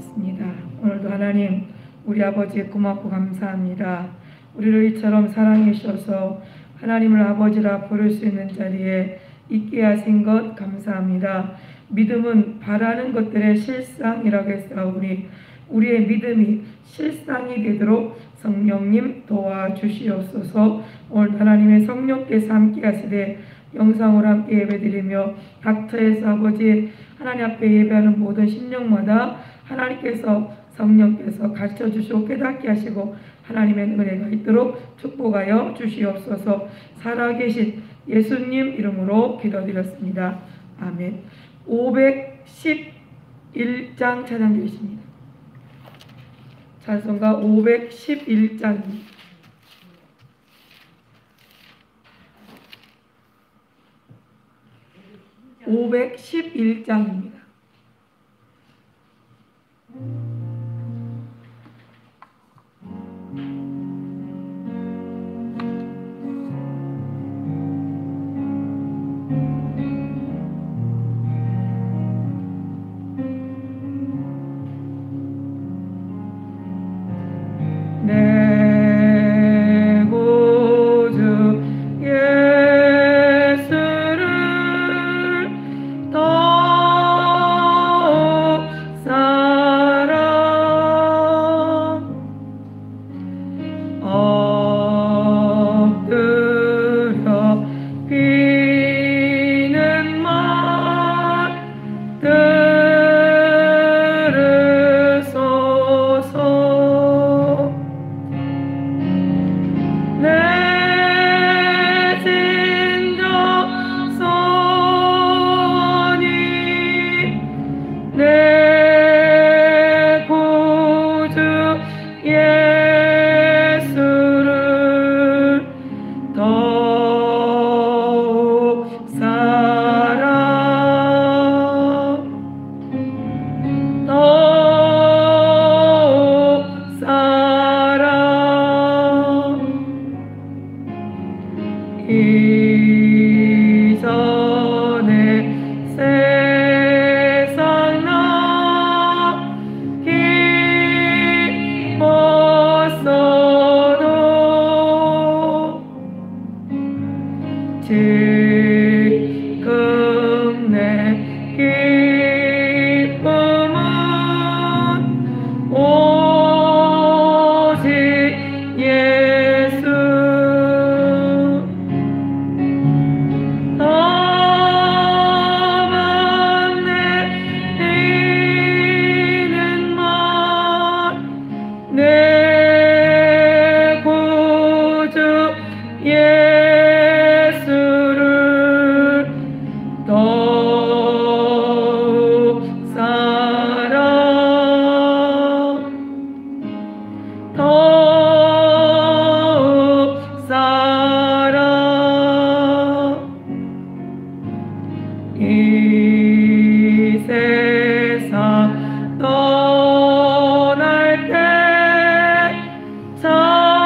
기도하겠습니다. 오늘도 하나님, 우리 아버지 고맙고 감사합니다. 우리를 이처럼 사랑해 주셔서 하나님을 아버지라 부를 수 있는 자리에 있게 하신 것 감사합니다. 믿음은 바라는 것들의 실상이라고 했사오니 우리의 믿음이 실상이 되도록 성령님 도와주시옵소서. 오늘 하나님의 성령께서 함께 하시되 영상으로 함께 예배드리며 각처에서 아버지 하나님 앞에 예배하는 모든 심령마다 하나님께서 성령께서 가르쳐주시고 깨닫게 하시고 하나님의 은혜가 있도록 축복하여 주시옵소서. 살아계신 예수님 이름으로 기도드렸습니다. 아멘. 511장 찬양 드리십니다. 찬송가 511장입니다. 511장입니다. 내 구주 예수를 더욱 사랑 엎드려 비는 말 들으소서. 내 진정 소원이 내 구주 예수를 더욱 사랑 더욱 사랑 이전에 세상 나 기뻤어도 지금 내 기쁨은 오직 예수. 다만 내리는 말 내 구주 예수를 더욱 사랑 더욱 사랑 이 세상 떠날 때 찬양하고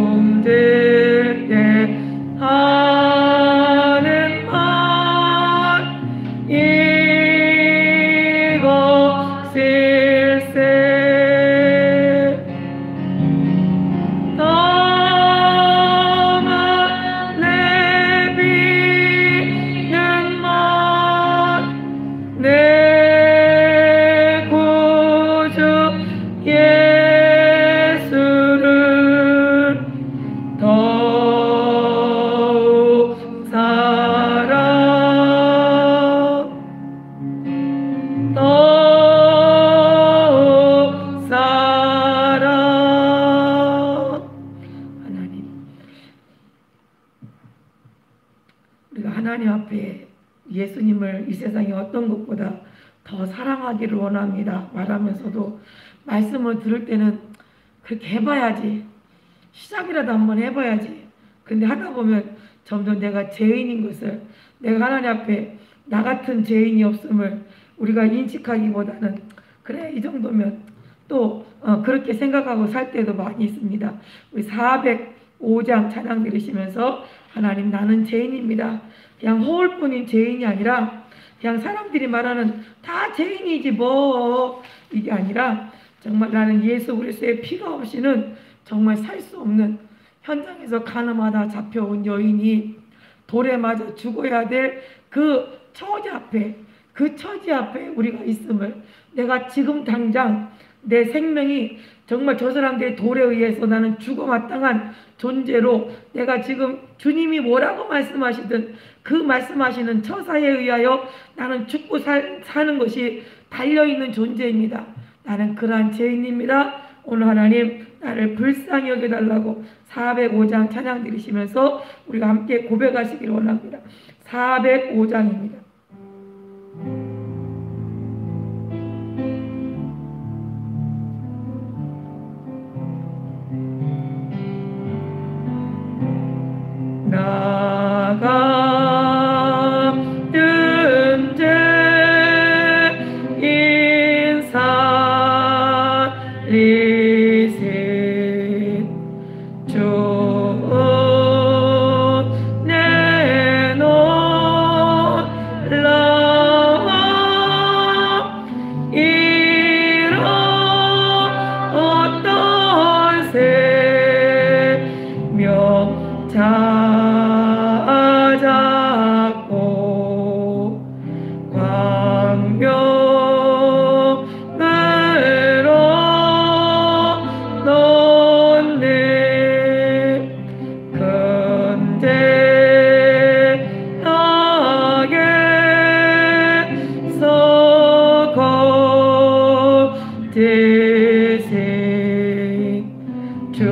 숨질 때 하는 말 이것일세. 다만 내비는 말 내 구주 예수를 더욱 사랑 더욱 사랑. 하나님, 우리가 하나님 앞에 예수님을 이 세상의 어떤 것보다 더 사랑하기를 원합니다 말하면서도 말씀을 들을 때는 그렇게 해봐야지, 시작이라도 한번 해봐야지. 근데 하다 보면 점점 내가 죄인인 것을, 내가 하나님 앞에 나 같은 죄인이 없음을 우리가 인식하기보다는 그래 이 정도면 또 그렇게 생각하고 살 때도 많이 있습니다. 우리 405장 찬양 들으시면서 하나님, 나는 죄인입니다. 그냥 허울뿐인 죄인이 아니라 그냥 사람들이 말하는 다 죄인이지 뭐, 이게 아니라 정말 나는 예수 그리스도의 피가 없이는 정말 살 수 없는, 현장에서 가늠하다 잡혀온 여인이 돌에 맞아 죽어야 될 그 처지 앞에 우리가 있음을, 내가 지금 당장 내 생명이 정말 저 사람들의 돌에 의해서 나는 죽어 마땅한 존재로, 내가 지금 주님이 뭐라고 말씀하시든 그 말씀하시는 처사에 의하여 나는 죽고 사는 것이 달려있는 존재입니다. 나는 그러한 죄인입니다. 오늘 하나님, 나를 불쌍히 여겨달라고 405장 찬양 드리시면서 우리가 함께 고백하시기를 원합니다. 405장입니다. 나같은 죄인 살리신 주 내 놀라운 이런 어떤 생명 찾았고 광명으로 놓네 근대하게서 거대신 주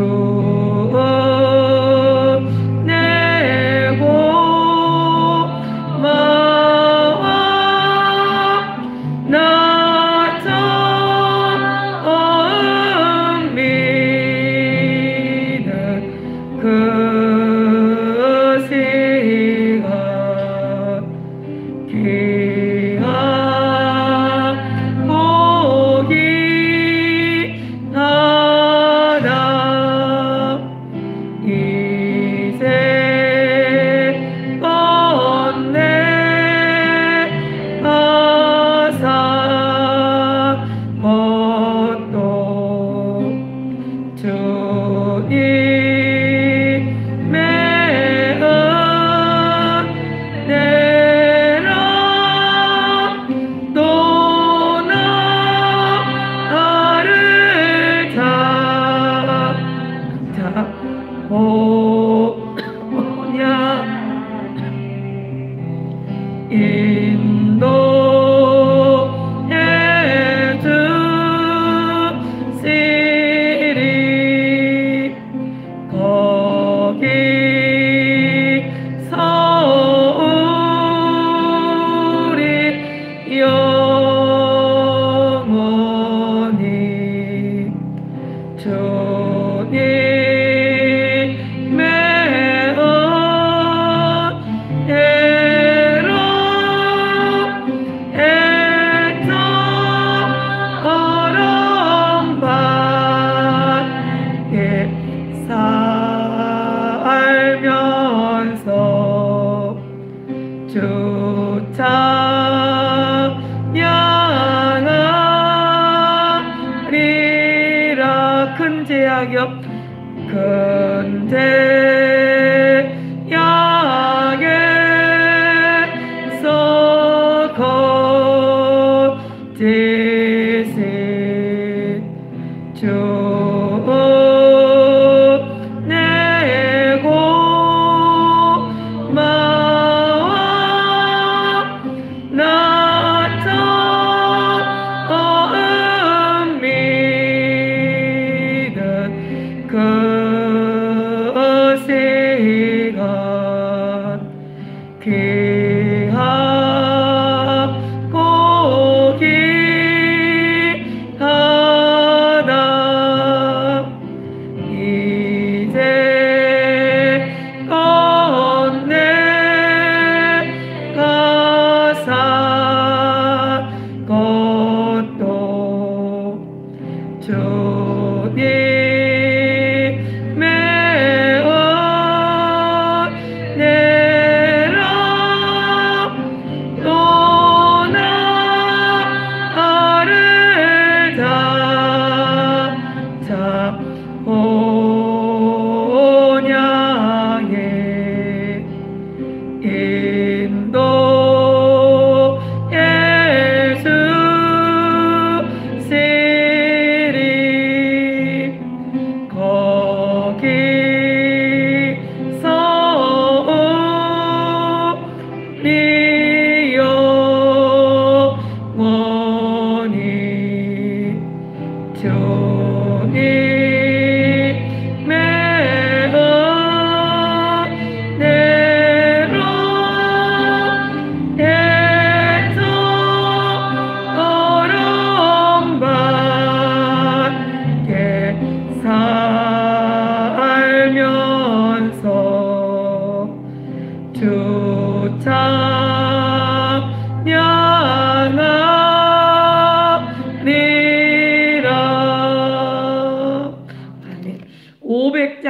찬양하리라. 큰 제약여 큰 제약에서 거제세 주 귀하고 귀하다. 이제껏 내가 산 것도 주님의 은혜로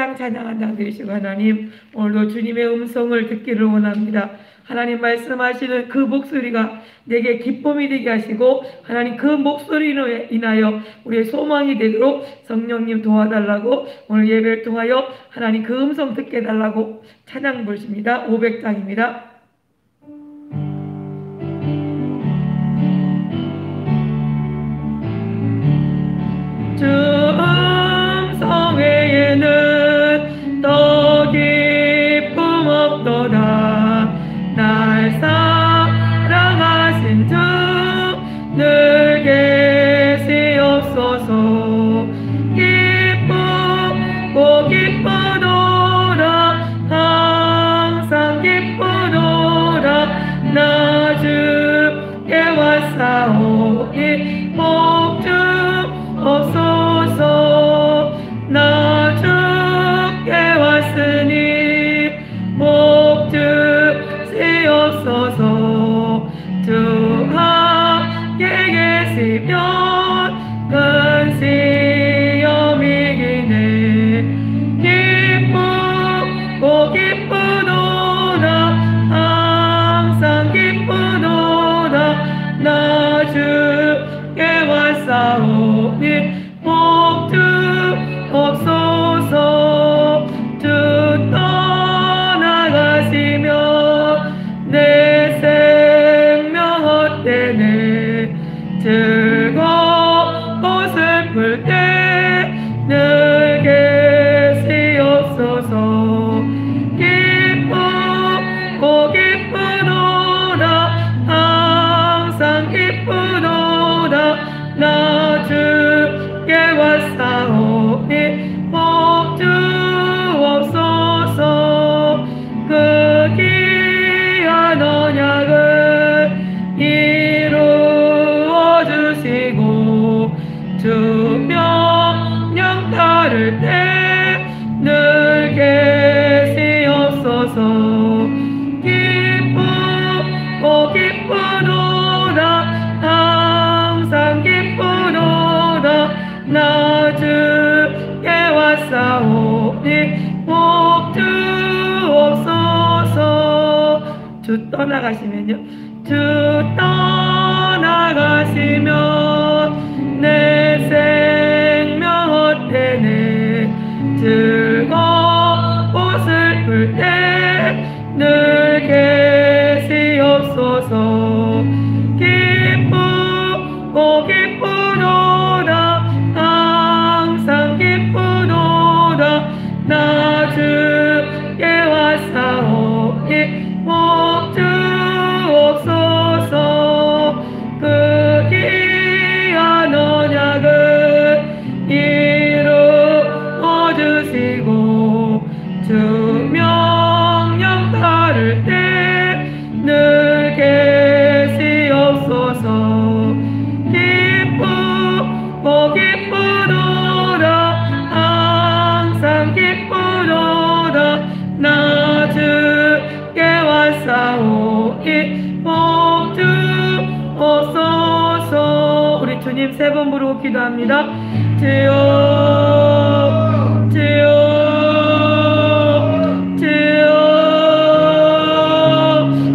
찬양 찬양한다 되시고 하나님 오늘도 주님의 음성을 듣기를 원합니다. 하나님 말씀하시는 그 목소리가 내게 기쁨이 되게 하시고 하나님 그 목소리로 인하여 우리의 소망이 되도록 성령님 도와달라고 오늘 예배를 통하여 하나님 그 음성 듣게 해달라고 찬양 부르십니다. 500장입니다. 주 음성 외에는 더 기쁨 없도다. 날 사랑하신 주 늘 계시옵소서. 기쁘고 기쁘도다. 항상 기쁘도다. 나 주께 왔사오니 복 주옵소서. 나 주께 왔으니 복 주시옵소서. 주 함께 계시면 큰 시험이 이기네. 기쁘고 기쁘도다. 항상 기쁘도다. 나 주께 왔사오니 복 주옵소서. 주 떠나가시면 내 생명 헛되네. 즐겁고 슬플 때 늘 계시옵소서. 기쁘고 기쁘도다. 항상 기쁘도다. 나 주께 왔사오니 복 주옵소서. 그 귀한 언약을 이루어 주시고 주 명령 따를 때 늘 계시옵소서. 기쁘고 기쁘도다. 항상 기쁘도다. 나 주께 왔사오니 복 주옵소서. 주 떠나가시면요. 주 떠나가시면 내 생명 헛되네. 즐겁고 슬플 때 늘 계시옵소서. 기쁘고 기쁘도다. 항상 기쁘도다. 나 주께 왔사오니 복 주옵소서. 그 귀한 언약을 이루어 주시고 주 명령 따를 때 늘 계시옵소서. 기쁘고 기쁘도다. 항상 기쁘도다. 나 주께 왔사오니 복 주옵소서. 우리 주님 세 번 부르고 기도합니다. 주여 주여 주여.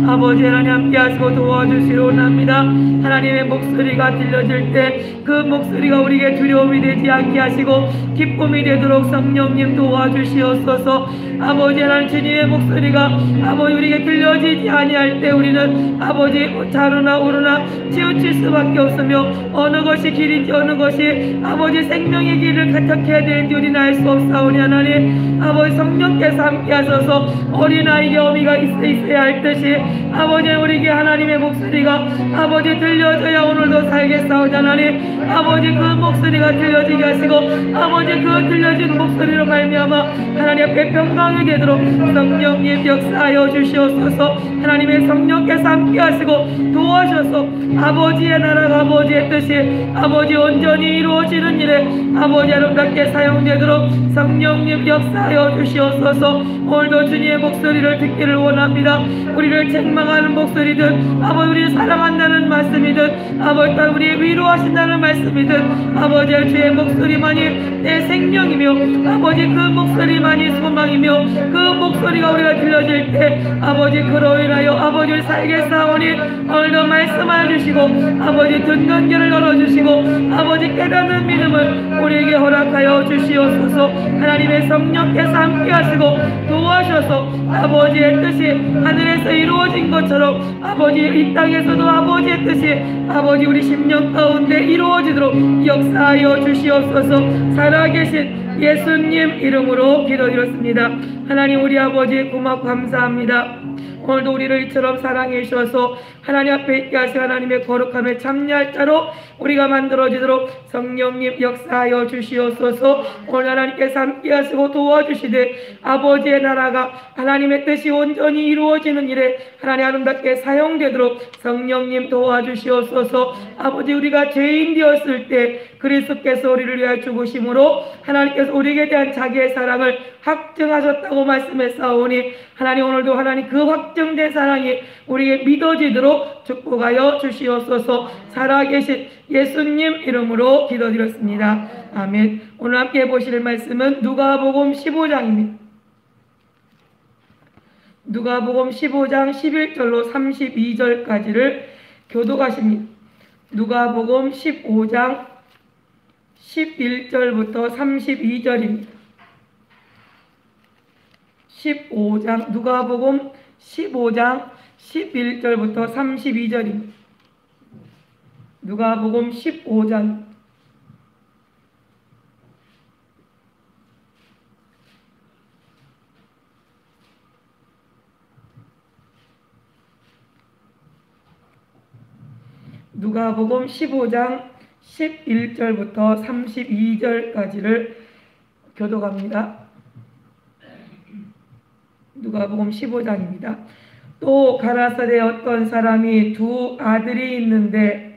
아버지 하나님 함께 하시고 도와주시러 원합니다. 하나님의 목소리가 들려질 때 그 목소리가 우리에게 두려움이 되지 않게 하시고 기쁨이 되도록 성령님 도와주시옵소서. 아버지 하나님 주님의 목소리가 아버지 우리에게 들려지지 아니할 때 우리는 아버지 좌로나 우로나 치우칠 수밖에 없으며 어느 것이 길인지 어느 것이 아버지 생명의 길을 가택해야 되는지 우리는 알 수 없사오니 하나님 아버지 성령께서 함께 하셔서 어린아이에게 어미가 있어야 할 듯이 아버지 우리에게 하나님의 목소리가 아버지 들려줘야 오늘도 살겠사오니 하나님 아버지 그 목소리가 들려지게 하시고 아버지 그 들려진 목소리로 말미암아 하나님 앞에 평강이 되도록 성령님 역사하여 주시옵소서. 하나님의 성령께서 함께 하시고 도와주셔서 아버지의 나라가 아버지의 뜻이 아버지 온전히 이루어지는 일에 아버지 아름답게 사용되도록 성령님 역사하여 주시옵소서. 오늘도 주님의 목소리를 듣기를 원합니다. 우리를 책망하는 목소리든 말씀이든 아버지 우리를 사랑한다는 말씀이든 아버지 딸 우리를 위로하신다는 말씀이든 아버지 주의 목소리만이 내 생명이며 아버지 그 목소리만이 소망이며 그 목소리가 우리가 들려질 때 아버지 그로 인하여 아버지를 살게 싸우니 오늘도 말씀하여 주시고 아버지 듣는 귀를 열어주시고 아버지 깨닫는 믿음을 우리에게 허락하여 주시옵소서. 하나님의 성령께서 함께 하시고 도와주셔서 아버지의 뜻이 하늘에서 이루어진 것처럼 아버지 이 땅에서도 아버지의 뜻이 아버지 우리 심령 가운데 이루어지도록 역사하여 주시옵소서. 살아계신 예수님 이름으로 기도드렸습니다. 하나님 우리 아버지 고맙고 감사합니다. 오늘도 우리를 이처럼 사랑해 주셔서 하나님 앞에 있게 하시고 하나님의 거룩함에 참여할 자로 우리가 만들어지도록 성령님 역사하여 주시옵소서. 오늘 하나님께서 함께 하시고 도와주시되 아버지의 나라가 하나님의 뜻이 온전히 이루어지는 일에 하나님 아름답게 사용되도록 성령님 도와주시옵소서. 아버지 우리가 죄인 되었을 때 그리스도께서 우리를 위하여 죽으심으로 하나님께서 우리에게 대한 자기의 사랑을 확증하셨다고 말씀했사오니 하나님 오늘도 하나님 그 확증된 사랑이 우리에게 믿어지도록 축복하여 주시옵소서. 살아계신 예수님 이름으로 기도드렸습니다. 아멘. 오늘 함께 보실 말씀은 누가복음 15장입니다. 누가복음 15장 11절로 32절까지를 교독하십니다. 누가복음 15장 11절부터 32절입니다. 15장 누가복음 15장 11절부터 32절입니다. 누가복음 15장 누가복음 15장 11절부터 32절까지를 교독합니다. 누가복음 15장입니다. 또 가라사대 어떤 사람이 두 아들이 있는데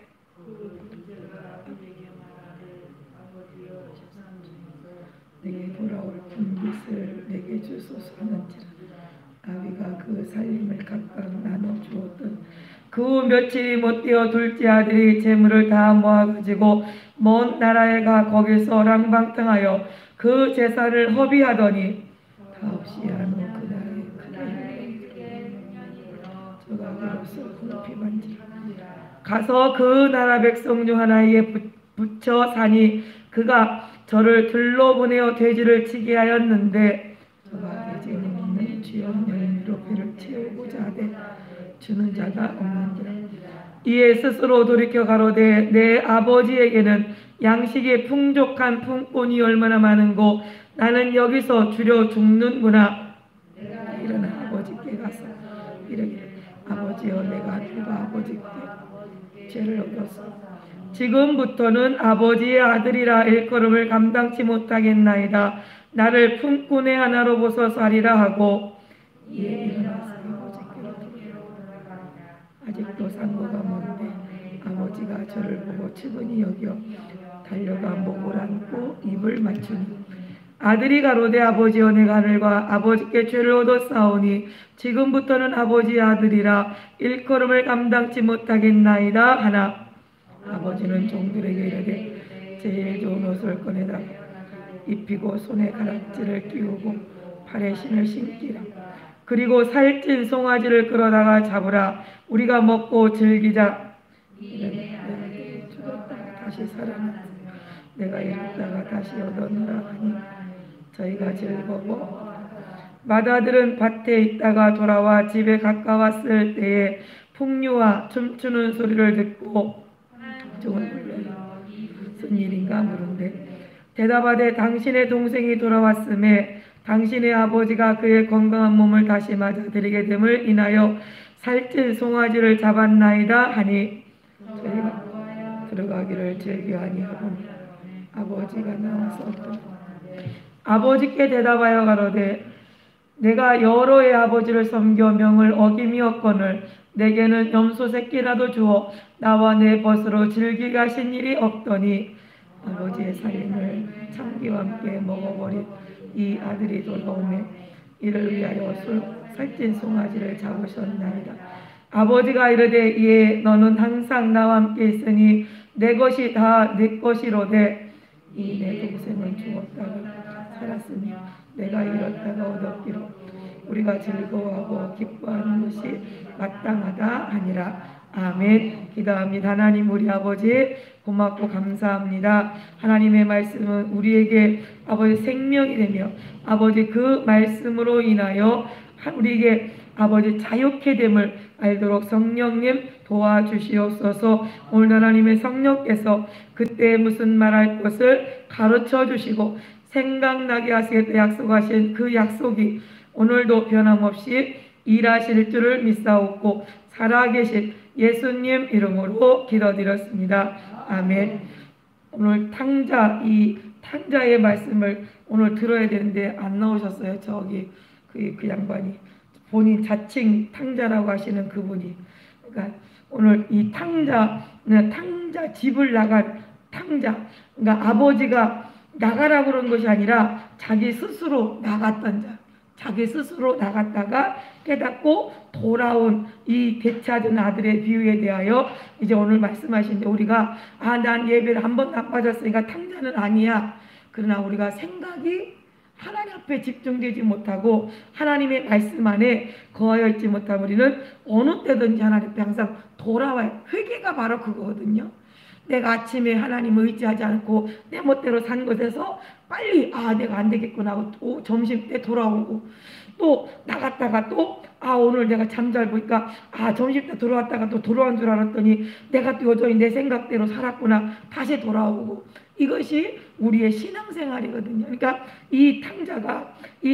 내게 돌아올 분깃을 내게 주소서 하는지라 아비가 그 살림을 각각 나눠주었던 그 며칠이 못되어 둘째 아들이 재물을 다 모아가지고 먼 나라에 가 거기서 랑방탕하여 그 제사를 허비하더니 다없이 한 후 그 나라에 저가 그로서 궁핍 한지라 가서 그 나라 백성 중 하나에 붙여 사니 그가 저를 들러보내어 돼지를 치게 하였는데 저가 돼지 먹는 쥐없는 열매로 배를 채우고자 하되 주는 자가 없는지라. 이에 스스로 돌이켜 가로되 내 아버지에게는 양식이 풍족한 품꾼이 얼마나 많은고 나는 여기서 주려 죽는구나. 일어나 아버지께 가서 이르기를 아버지여 내가 누가 아버지께 죄를 얻었어 지금부터는 아버지의 아들이라 일컬음을 감당치 못하겠나이다. 나를 품꾼의 하나로 보소서 하리라 하고 이에 일어나서 아버지께로 돌아가니라. 아직도 상고가 먼데 아버지가 저를 보고 측은히 여겨 달려가 목을 안고 입을 맞추니 아들이 가로되 아버지여 내가 하늘과 아버지께 죄를 얻었사오니 지금부터는 아버지의 아들이라 일컬음을 감당치 못하겠나이다 하나 아버지는 종들에게 이르되 제일 좋은 옷을 꺼내다가 입히고 손에 가락지를 끼우고 발에 신을 신기라. 그리고 살찐 송아지를 끌어다가 잡으라. 우리가 먹고 즐기자. 내가 죽었다가 다시 살아났다. 내가 잃었다가 다시 얻었노라 하니 저희가 즐거워. 맏아들은 밭에 있다가 돌아와 집에 가까웠을 때에 풍류와 춤추는 소리를 듣고 종을 불러요. 무슨 일인가 물은데 대답하되 당신의 동생이 돌아왔음에 당신의 아버지가 그의 건강한 몸을 다시 맞아들이게 됨을 인하여 살찐 송아지를 잡았나이다 하니 저희가 들어가기를 즐겨하니 하고 아버지가 나와서 아버지께 대답하여 가로되 내가 여러의 아버지를 섬겨 명을 어김이었거늘 내게는 염소 새끼라도 주어 나와 내 벗으로 즐기게 하신 일이 없더니 아버지의 살림을 참기와 함께 먹어버린 이 아들이 돌아오매 이를 위하여 살찐 송아지를 잡으셨나이다. 아버지가 이르되 예 너는 항상 나와 함께 있으니 내 것이 다 내 것이로되 이 내 동생은 죽었다가 살았으니 내가 잃었다가 얻었기로 우리가 즐거워하고 기뻐하는 것이 마땅하다 하니라. 아멘. 기도합니다. 하나님 우리 아버지 고맙고 감사합니다. 하나님의 말씀은 우리에게 아버지 생명이 되며 아버지 그 말씀으로 인하여 우리에게 아버지 자유케 됨을 알도록 성령님 도와주시옵소서. 오늘 하나님의 성령께서 그때 무슨 말할 것을 가르쳐 주시고 생각나게 하시겠다 약속하신 그 약속이 오늘도 변함없이 일하실 줄을 믿사옵고 살아계신 예수님 이름으로 기도드렸습니다. 아멘. 오늘 이 탕자의 말씀을 오늘 들어야 되는데 안 나오셨어요. 저기 그 양반이 본인 자칭 탕자라고 하시는 그분이. 그러니까 오늘 이 탕자 집을 나간 탕자. 그러니까 아버지가 나가라고 그런 것이 아니라 자기 스스로 나갔던 자. 자기 스스로 나갔다가 깨닫고 돌아온 이 되찾은 아들의 비유에 대하여 이제 오늘 말씀하시는데 우리가 난 예배를 한 번도 안 빠졌으니까 탕자는 아니야. 그러나 우리가 생각이 하나님 앞에 집중되지 못하고 하나님의 말씀 안에 거하여 있지 못하면 우리는 어느 때든지 하나님 앞에 항상 돌아와요. 회개가 바로 그거거든요. 내가 아침에 하나님을 의지하지 않고 내 멋대로 산 것에서 빨리 내가 안 되겠구나 하고 점심 때 돌아오고 또 나갔다가 또 오늘 내가 잠 잘 보니까 점심 때 돌아왔다가 또 돌아온 줄 알았더니 내가 또 여전히 내 생각대로 살았구나 다시 돌아오고 이것이 우리의 신앙생활이거든요. 그러니까 이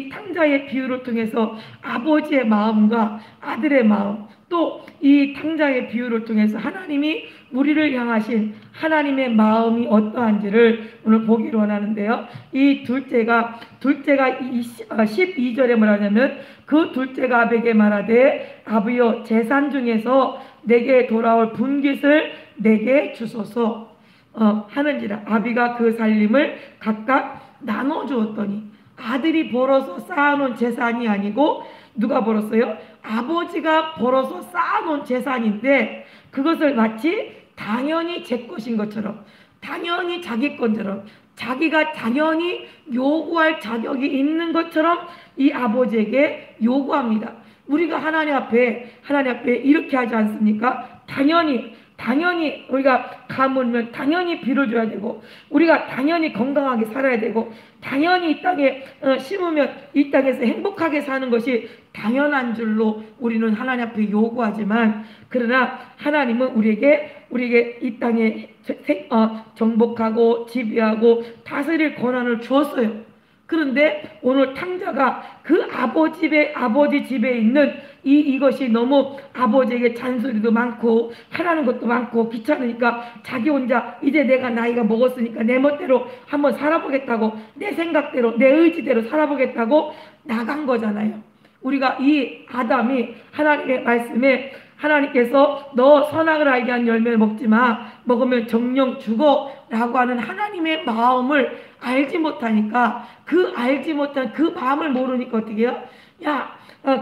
탕자의 비유를 통해서 아버지의 마음과 아들의 마음 또 이 탕자의 비유를 통해서 하나님이 우리를 향하신 하나님의 마음이 어떠한지를 오늘 보기로 원하는데요. 이 둘째가 12절에 뭐라냐면 그 둘째가 아비에게 말하되 아비여 재산 중에서 내게 돌아올 분깃을 내게 주소서 하는지라. 아비가 그 살림을 각각 나눠주었더니 아들이 벌어서 쌓아놓은 재산이 아니고 누가 벌었어요? 아버지가 벌어서 쌓아놓은 재산인데 그것을 마치 당연히 제 것인 것처럼 당연히 자기 것처럼 자기가 당연히 요구할 자격이 있는 것처럼 이 아버지에게 요구합니다. 우리가 하나님 앞에 이렇게 하지 않습니까? 당연히 우리가 가물면 당연히 비를 줘야 되고 우리가 당연히 건강하게 살아야 되고 당연히 이 땅에 심으면 이 땅에서 행복하게 사는 것이 당연한 줄로 우리는 하나님 앞에 요구하지만 그러나 하나님은 우리에게 이 땅에 정복하고 지배하고 다스릴 권한을 주었어요. 그런데 오늘 탕자가 그 아버지 집에 있는 이것이 너무 아버지에게 잔소리도 많고 하라는 것도 많고 귀찮으니까 자기 혼자 이제 내가 나이가 먹었으니까 내 멋대로 한번 살아보겠다고 내 생각대로 내 의지대로 살아보겠다고 나간 거잖아요. 우리가 이 아담이 하나님의 말씀에 하나님께서 너 선악을 알게 한 열매를 먹지 마. 먹으면 정령 죽어 라고 하는 하나님의 마음을 알지 못하니까 알지 못한 그 마음을 모르니까 어떻게 해요?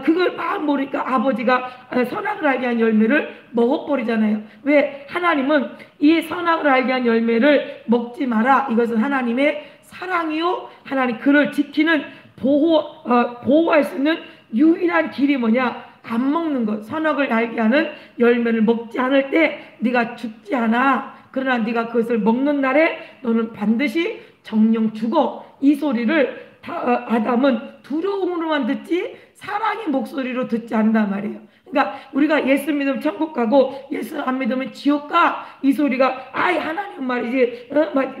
그걸 마음 모르니까 아버지가 선악을 알게 한 열매를 먹어버리잖아요. 왜? 하나님은 이 선악을 알게 한 열매를 먹지 마라. 이것은 하나님의 사랑이요. 하나님 그를 지키는 보호할 수 있는 유일한 길이 뭐냐? 안 먹는 것. 선악을 알게 하는 열매를 먹지 않을 때 네가 죽지 않아. 그러나 네가 그것을 먹는 날에 너는 반드시 정령 죽어. 이 소리를 아담은 두려움으로만 듣지 사랑의 목소리로 듣지 않는단 말이에요. 그러니까 우리가 예수 믿으면 천국 가고 예수 안 믿으면 지옥 가. 이 소리가 하나님 말이지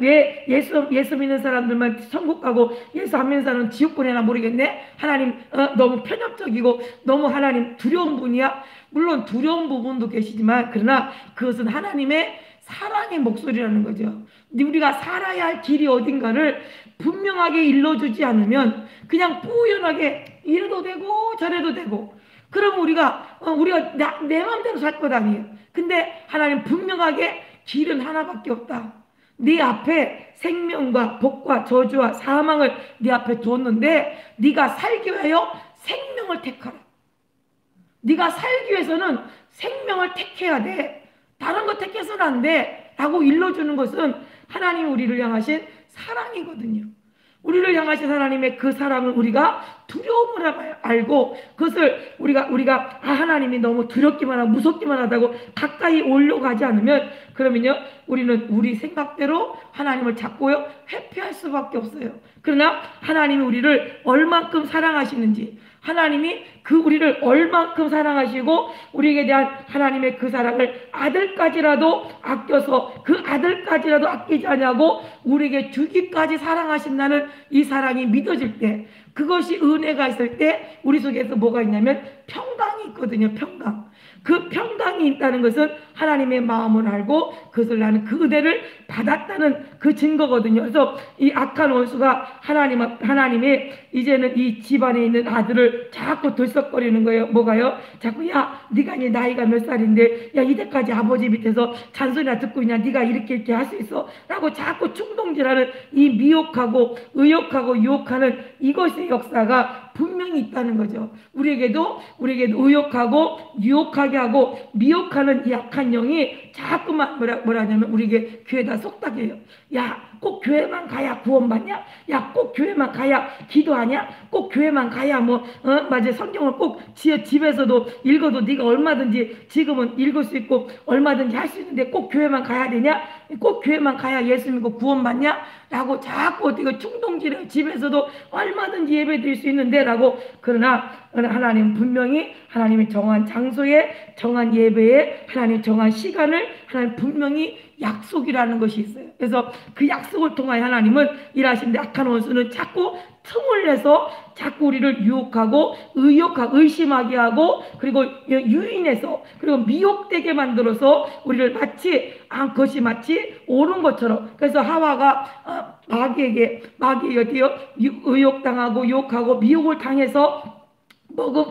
왜 예수 믿는 사람들만 천국 가고 예수 안 믿는 사람은 지옥 보내나 모르겠네. 하나님 너무 편협적이고 너무 하나님 두려운 분이야. 물론 두려운 부분도 계시지만 그러나 그것은 하나님의 사랑의 목소리라는 거죠. 우리가 살아야 할 길이 어딘가를 분명하게 일러주지 않으면 그냥 뿌연하게 이래도 되고 저래도 되고 그러면 우리가 내 마음대로 살 것 아니에요. 근데 하나님 분명하게 길은 하나밖에 없다. 네 앞에 생명과 복과 저주와 사망을 네 앞에 두었는데 네가 살기 위하여 생명을 택하라. 네가 살기 위해서는 생명을 택해야 돼. 다른 거 택해서는 안 돼. 라고 일러주는 것은 하나님이 우리를 향하신 사랑이거든요. 우리를 향하신 하나님의 그 사랑을 우리가 두려움을 알고 그것을 우리가 하나님이 너무 두렵기만 하고 무섭기만 하다고 가까이 오려고 하지 않으면 그러면요 우리는 우리 생각대로 하나님을 잡고요 회피할 수밖에 없어요. 그러나 하나님이 우리를 얼만큼 사랑하시는지, 하나님이 우리를 얼만큼 사랑하시고 우리에게 대한 하나님의 그 사랑을 아들까지라도 아껴서 그 아들까지라도 아끼지 않냐고 우리에게 주기까지 사랑하신다는 이 사랑이 믿어질 때, 그것이 은혜가 있을 때 우리 속에서 뭐가 있냐면 평강이 있거든요. 평강. 그 평강이 있다는 것은 하나님의 마음을 알고 그것을 나는 그 은혜를 받았다는 그 증거거든요. 그래서 이 악한 원수가 하나님이 이제는 이 집안에 있는 아들을 자꾸 들썩거리는 거예요. 뭐가요? 자꾸 야 네가 이제 나이가 몇 살인데 야 이때까지 아버지 밑에서 잔소리나 듣고 있냐, 네가 이렇게 할 수 있어? 라고 자꾸 충동질하는 이 미혹하고 의욕하고 유혹하는 이것의 역사가 분명히 있다는 거죠. 우리에게도 의욕하고 유혹하게 하고 미혹하는 이 악한 영이 자꾸만 뭐라냐면 우리에게 귀에다 속닥여요. 야 꼭 교회만 가야 구원받냐? 야 꼭 교회만 가야 기도하냐? 꼭 교회만 가야 맞아 성경을 꼭 집에서도 읽어도 네가 얼마든지 지금은 읽을 수 있고 얼마든지 할 수 있는데 꼭 교회만 가야 되냐? 꼭 교회만 가야 예수 믿고 구원받냐? 라고 자꾸 어떻게 충동질해. 집에서도 얼마든지 예배 드릴 수 있는데 라고. 그러나 하나님 분명히 하나님이 정한 장소에 정한 예배에 하나님 정한 시간을 하나님 분명히 약속이라는 것이 있어요. 그래서 그 약속을 통하여 하나님은 일하시는데 악한 원수는 자꾸 틈을 내서 자꾸 우리를 유혹하고 의심하게 하고 그리고 유인해서 그리고 미혹되게 만들어서 우리를 그것이 마치 옳은 것처럼. 그래서 하와가 마귀에게 의혹당하고 유혹하고 미혹을 당해서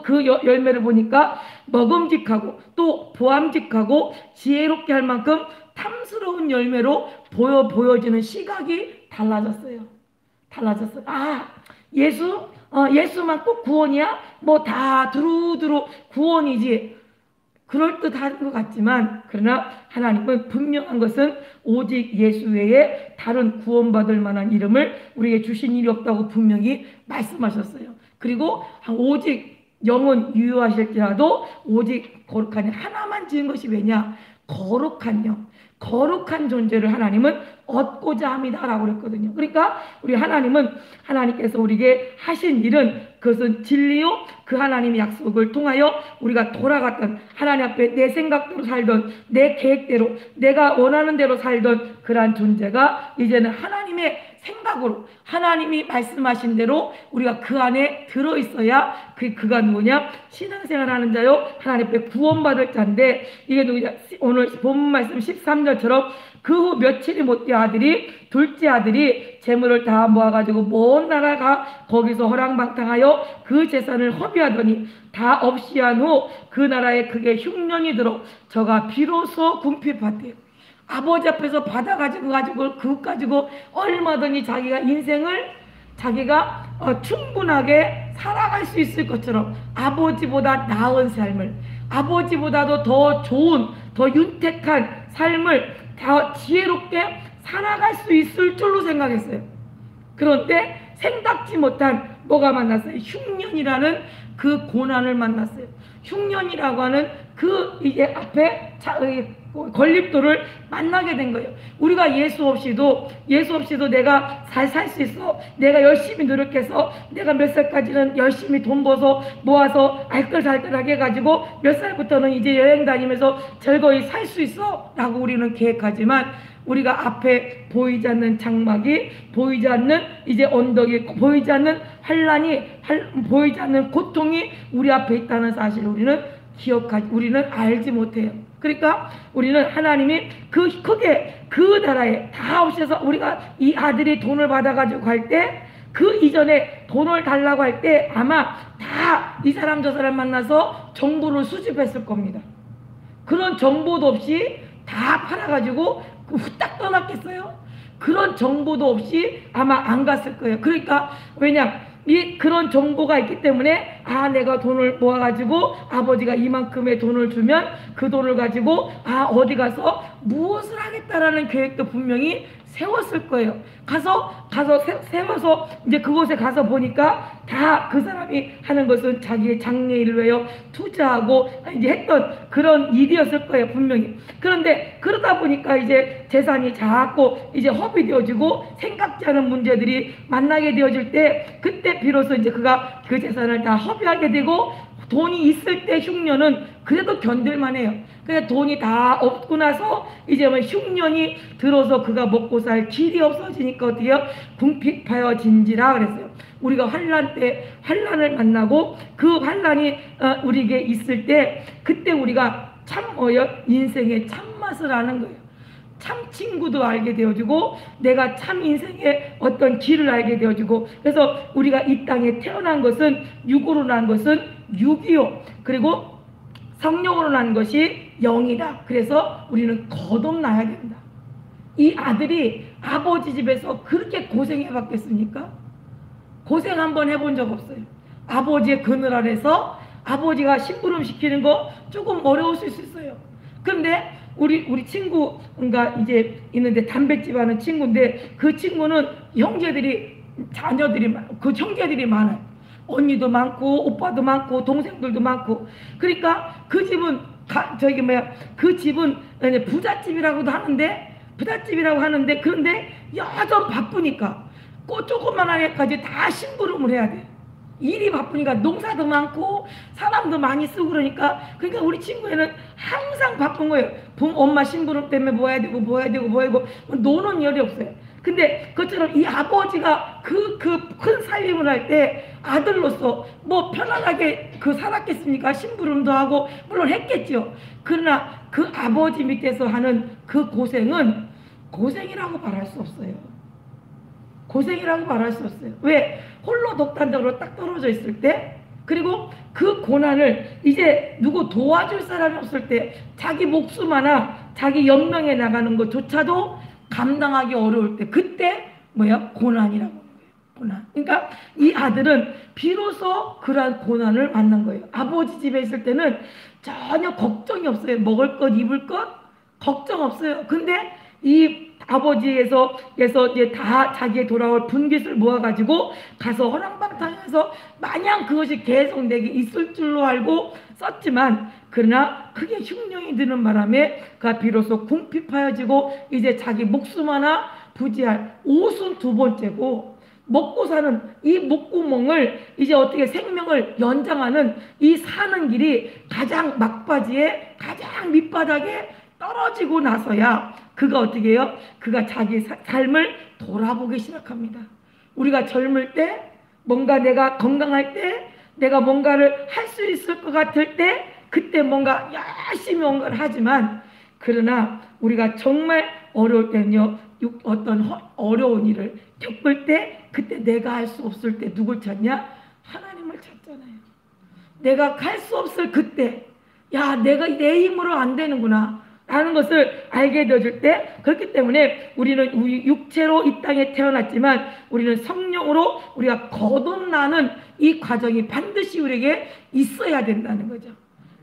그 열매를 보니까 먹음직하고 또 보암직하고 지혜롭게 할 만큼 탐스러운 열매로 보여지는 시각이 달라졌어요. 예수만 꼭 구원이야? 다 두루두루 구원이지. 그럴듯한 것 같지만 그러나 하나님은 분명한 것은 오직 예수 외에 다른 구원받을 만한 이름을 우리에게 주신 일이 없다고 분명히 말씀하셨어요. 그리고 오직 영은 유효하실지라도 오직 거룩한 영 하나만 지은 것이 왜냐? 거룩한 영, 거룩한 존재를 하나님은 얻고자 합니다라고 그랬거든요. 그러니까 우리 하나님께서 우리에게 하신 일은 그것은 진리요 그 하나님의 약속을 통하여 우리가 돌아갔던 하나님 앞에 내 생각대로 살던 내 계획대로 내가 원하는 대로 살던 그러한 존재가 이제는 하나님의 생각으로 하나님이 말씀하신 대로 우리가 그 안에 들어있어야 그가 누구냐? 신앙생활하는 자요 하나님 앞에 구원받을 자인데 이게 누구냐? 오늘 본문 말씀 13절처럼 그 후 며칠이 못 돼 둘째 아들이 재물을 다 모아가지고 먼 나라가 거기서 허랑방탕하여 그 재산을 허비하더니 다 없이 한 후 그 나라에 크게 흉년이 들어 저가 비로소 궁핍하대요. 아버지 앞에서 받아가지고 그것 가지고 얼마든지 자기가 인생을 충분하게 살아갈 수 있을 것처럼 아버지보다 나은 삶을, 아버지보다도 더 좋은 더 윤택한 삶을 더 지혜롭게 살아갈 수 있을 줄로 생각했어요. 그런데 생각지 못한 뭐가 만났어요? 흉년이라는 그 고난을 만났어요. 흉년이라고 하는 그 이제 앞에 걸림돌을 만나게 된 거예요. 우리가 예수 없이도 내가 잘 살 수 있어. 내가 열심히 노력해서 내가 몇 살까지는 열심히 돈 벌어서 모아서 알뜰살뜰하게 해가지고 몇 살부터는 이제 여행 다니면서 즐거이 살 수 있어 라고 우리는 계획하지만 우리가 앞에 보이지 않는 장막이, 보이지 않는 이제 언덕이, 보이지 않는 환란이, 보이지 않는 고통이 우리 앞에 있다는 사실을 우리는 알지 못해요. 그러니까 우리는 하나님이 그 나라에 다 없애서 우리가 이 아들이 돈을 받아가지고 갈 때 그 이전에 돈을 달라고 할 때 아마 다 이 사람 저 사람 만나서 정보를 수집했을 겁니다. 그런 정보도 없이 다 팔아가지고 후딱 떠났겠어요? 그런 정보도 없이 아마 안 갔을 거예요. 그러니까 왜냐? 그런 정보가 있기 때문에 내가 돈을 모아가지고 아버지가 이만큼의 돈을 주면 그 돈을 가지고 어디 가서 무엇을 하겠다라는 계획도 분명히 세웠을 거예요. 가서 세워서 이제 그곳에 가서 보니까 다 그 사람이 하는 것은 자기의 장래일을 위하여 투자하고 이제 했던 그런 일이었을 거예요, 분명히. 그런데 그러다 보니까 이제 재산이 자꾸 이제 허비 되어지고 생각지 않은 문제들이 만나게 되어질 때, 그때 비로소 이제 그가 그 재산을 다 허비하게 되고, 돈이 있을 때 흉년은 그래도 견딜만 해요. 그냥 돈이 다 없고 나서 이제 뭐 흉년이 들어서 그가 먹고 살 길이 없어지니까 어떻게 해요? 궁핍하여진지라 그랬어요. 우리가 환난 때 환난을 만나고 그 환난이 우리에게 있을 때, 그때 우리가 참 인생의 참맛을 아는 거예요. 참 친구도 알게 되어지고 내가 참 인생의 어떤 길을 알게 되어지고, 그래서 우리가 이 땅에 태어난 것은 육으로 난 것은 육이요, 그리고 성령으로 난 것이 영이다. 그래서 우리는 거듭나야 된다. 이 아들이 아버지 집에서 그렇게 고생해 봤겠습니까? 고생 한번 해본 적 없어요. 아버지의 그늘 아래서 아버지가 심부름 시키는 거 조금 어려웠을 수 있어요. 근데 우리 친구가 이제 있는데, 담뱃집 하는 친구인데, 그 친구는 자녀들이 그 형제들이 많아요. 언니도 많고 오빠도 많고 동생들도 많고. 그러니까 그 집은 그 집은 부잣집이라고 하는데 그런데 여전 바쁘니까 조그만한 애까지 다 심부름을 해야 돼. 일이 바쁘니까 농사도 많고 사람도 많이 쓰고 그러니까 우리 친구애는 항상 바쁜 거예요. 엄마 심부름 때문에 뭐 해야 되고 노는 열이 없어요. 근데 그처럼 이 아버지가 그 큰 살림을 할 때 아들로서 뭐 편안하게 살았겠습니까? 심부름도 하고 물론 했겠죠. 그러나 그 아버지 밑에서 하는 그 고생은 고생이라고 말할 수 없어요. 고생이라고 말할 수 없어요. 왜? 홀로 독단적으로 딱 떨어져 있을 때, 그리고 그 고난을 이제 누구 도와줄 사람이 없을 때, 자기 목숨 하나 자기 연명해 나가는 것조차도 감당하기 어려울 때, 그때 고난이라고 하는 거예요. 고난. 그러니까 이 아들은 비로소 그러한 고난을 만난 거예요. 아버지 집에 있을 때는 전혀 걱정이 없어요. 먹을 것, 입을 것 걱정 없어요. 근데 이 아버지에서 이제 다 자기의 돌아올 분깃을 모아가지고 가서 허랑방탕해서 마냥 그것이 계속 내게 있을 줄로 알고 썼지만, 그러나 크게 흉령이 드는 바람에 그가 비로소 궁핍하여지고 이제 자기 목숨 하나 부지할, 옷은 두 번째고 먹고 사는 이 목구멍을 이제 어떻게 생명을 연장하는 이 사는 길이 가장 막바지에 가장 밑바닥에 떨어지고 나서야 그가 어떻게 해요? 그가 자기 삶을 돌아보기 시작합니다. 우리가 젊을 때, 뭔가 내가 건강할 때, 내가 뭔가를 할 수 있을 것 같을 때, 그때 뭔가 열심히 뭔가를 하지만, 그러나 우리가 정말 어려울 때는요, 어떤 어려운 일을 겪을 때, 그때 내가 할 수 없을 때 누굴 찾냐? 하나님을 찾잖아요. 내가 할 수 없을 그때, 내가 내 힘으로 안 되는구나 라는 것을 알게 되어줄 때, 그렇기 때문에 우리는 육체로 이 땅에 태어났지만 우리는 성령으로 우리가 거듭나는 이 과정이 반드시 우리에게 있어야 된다는 거죠.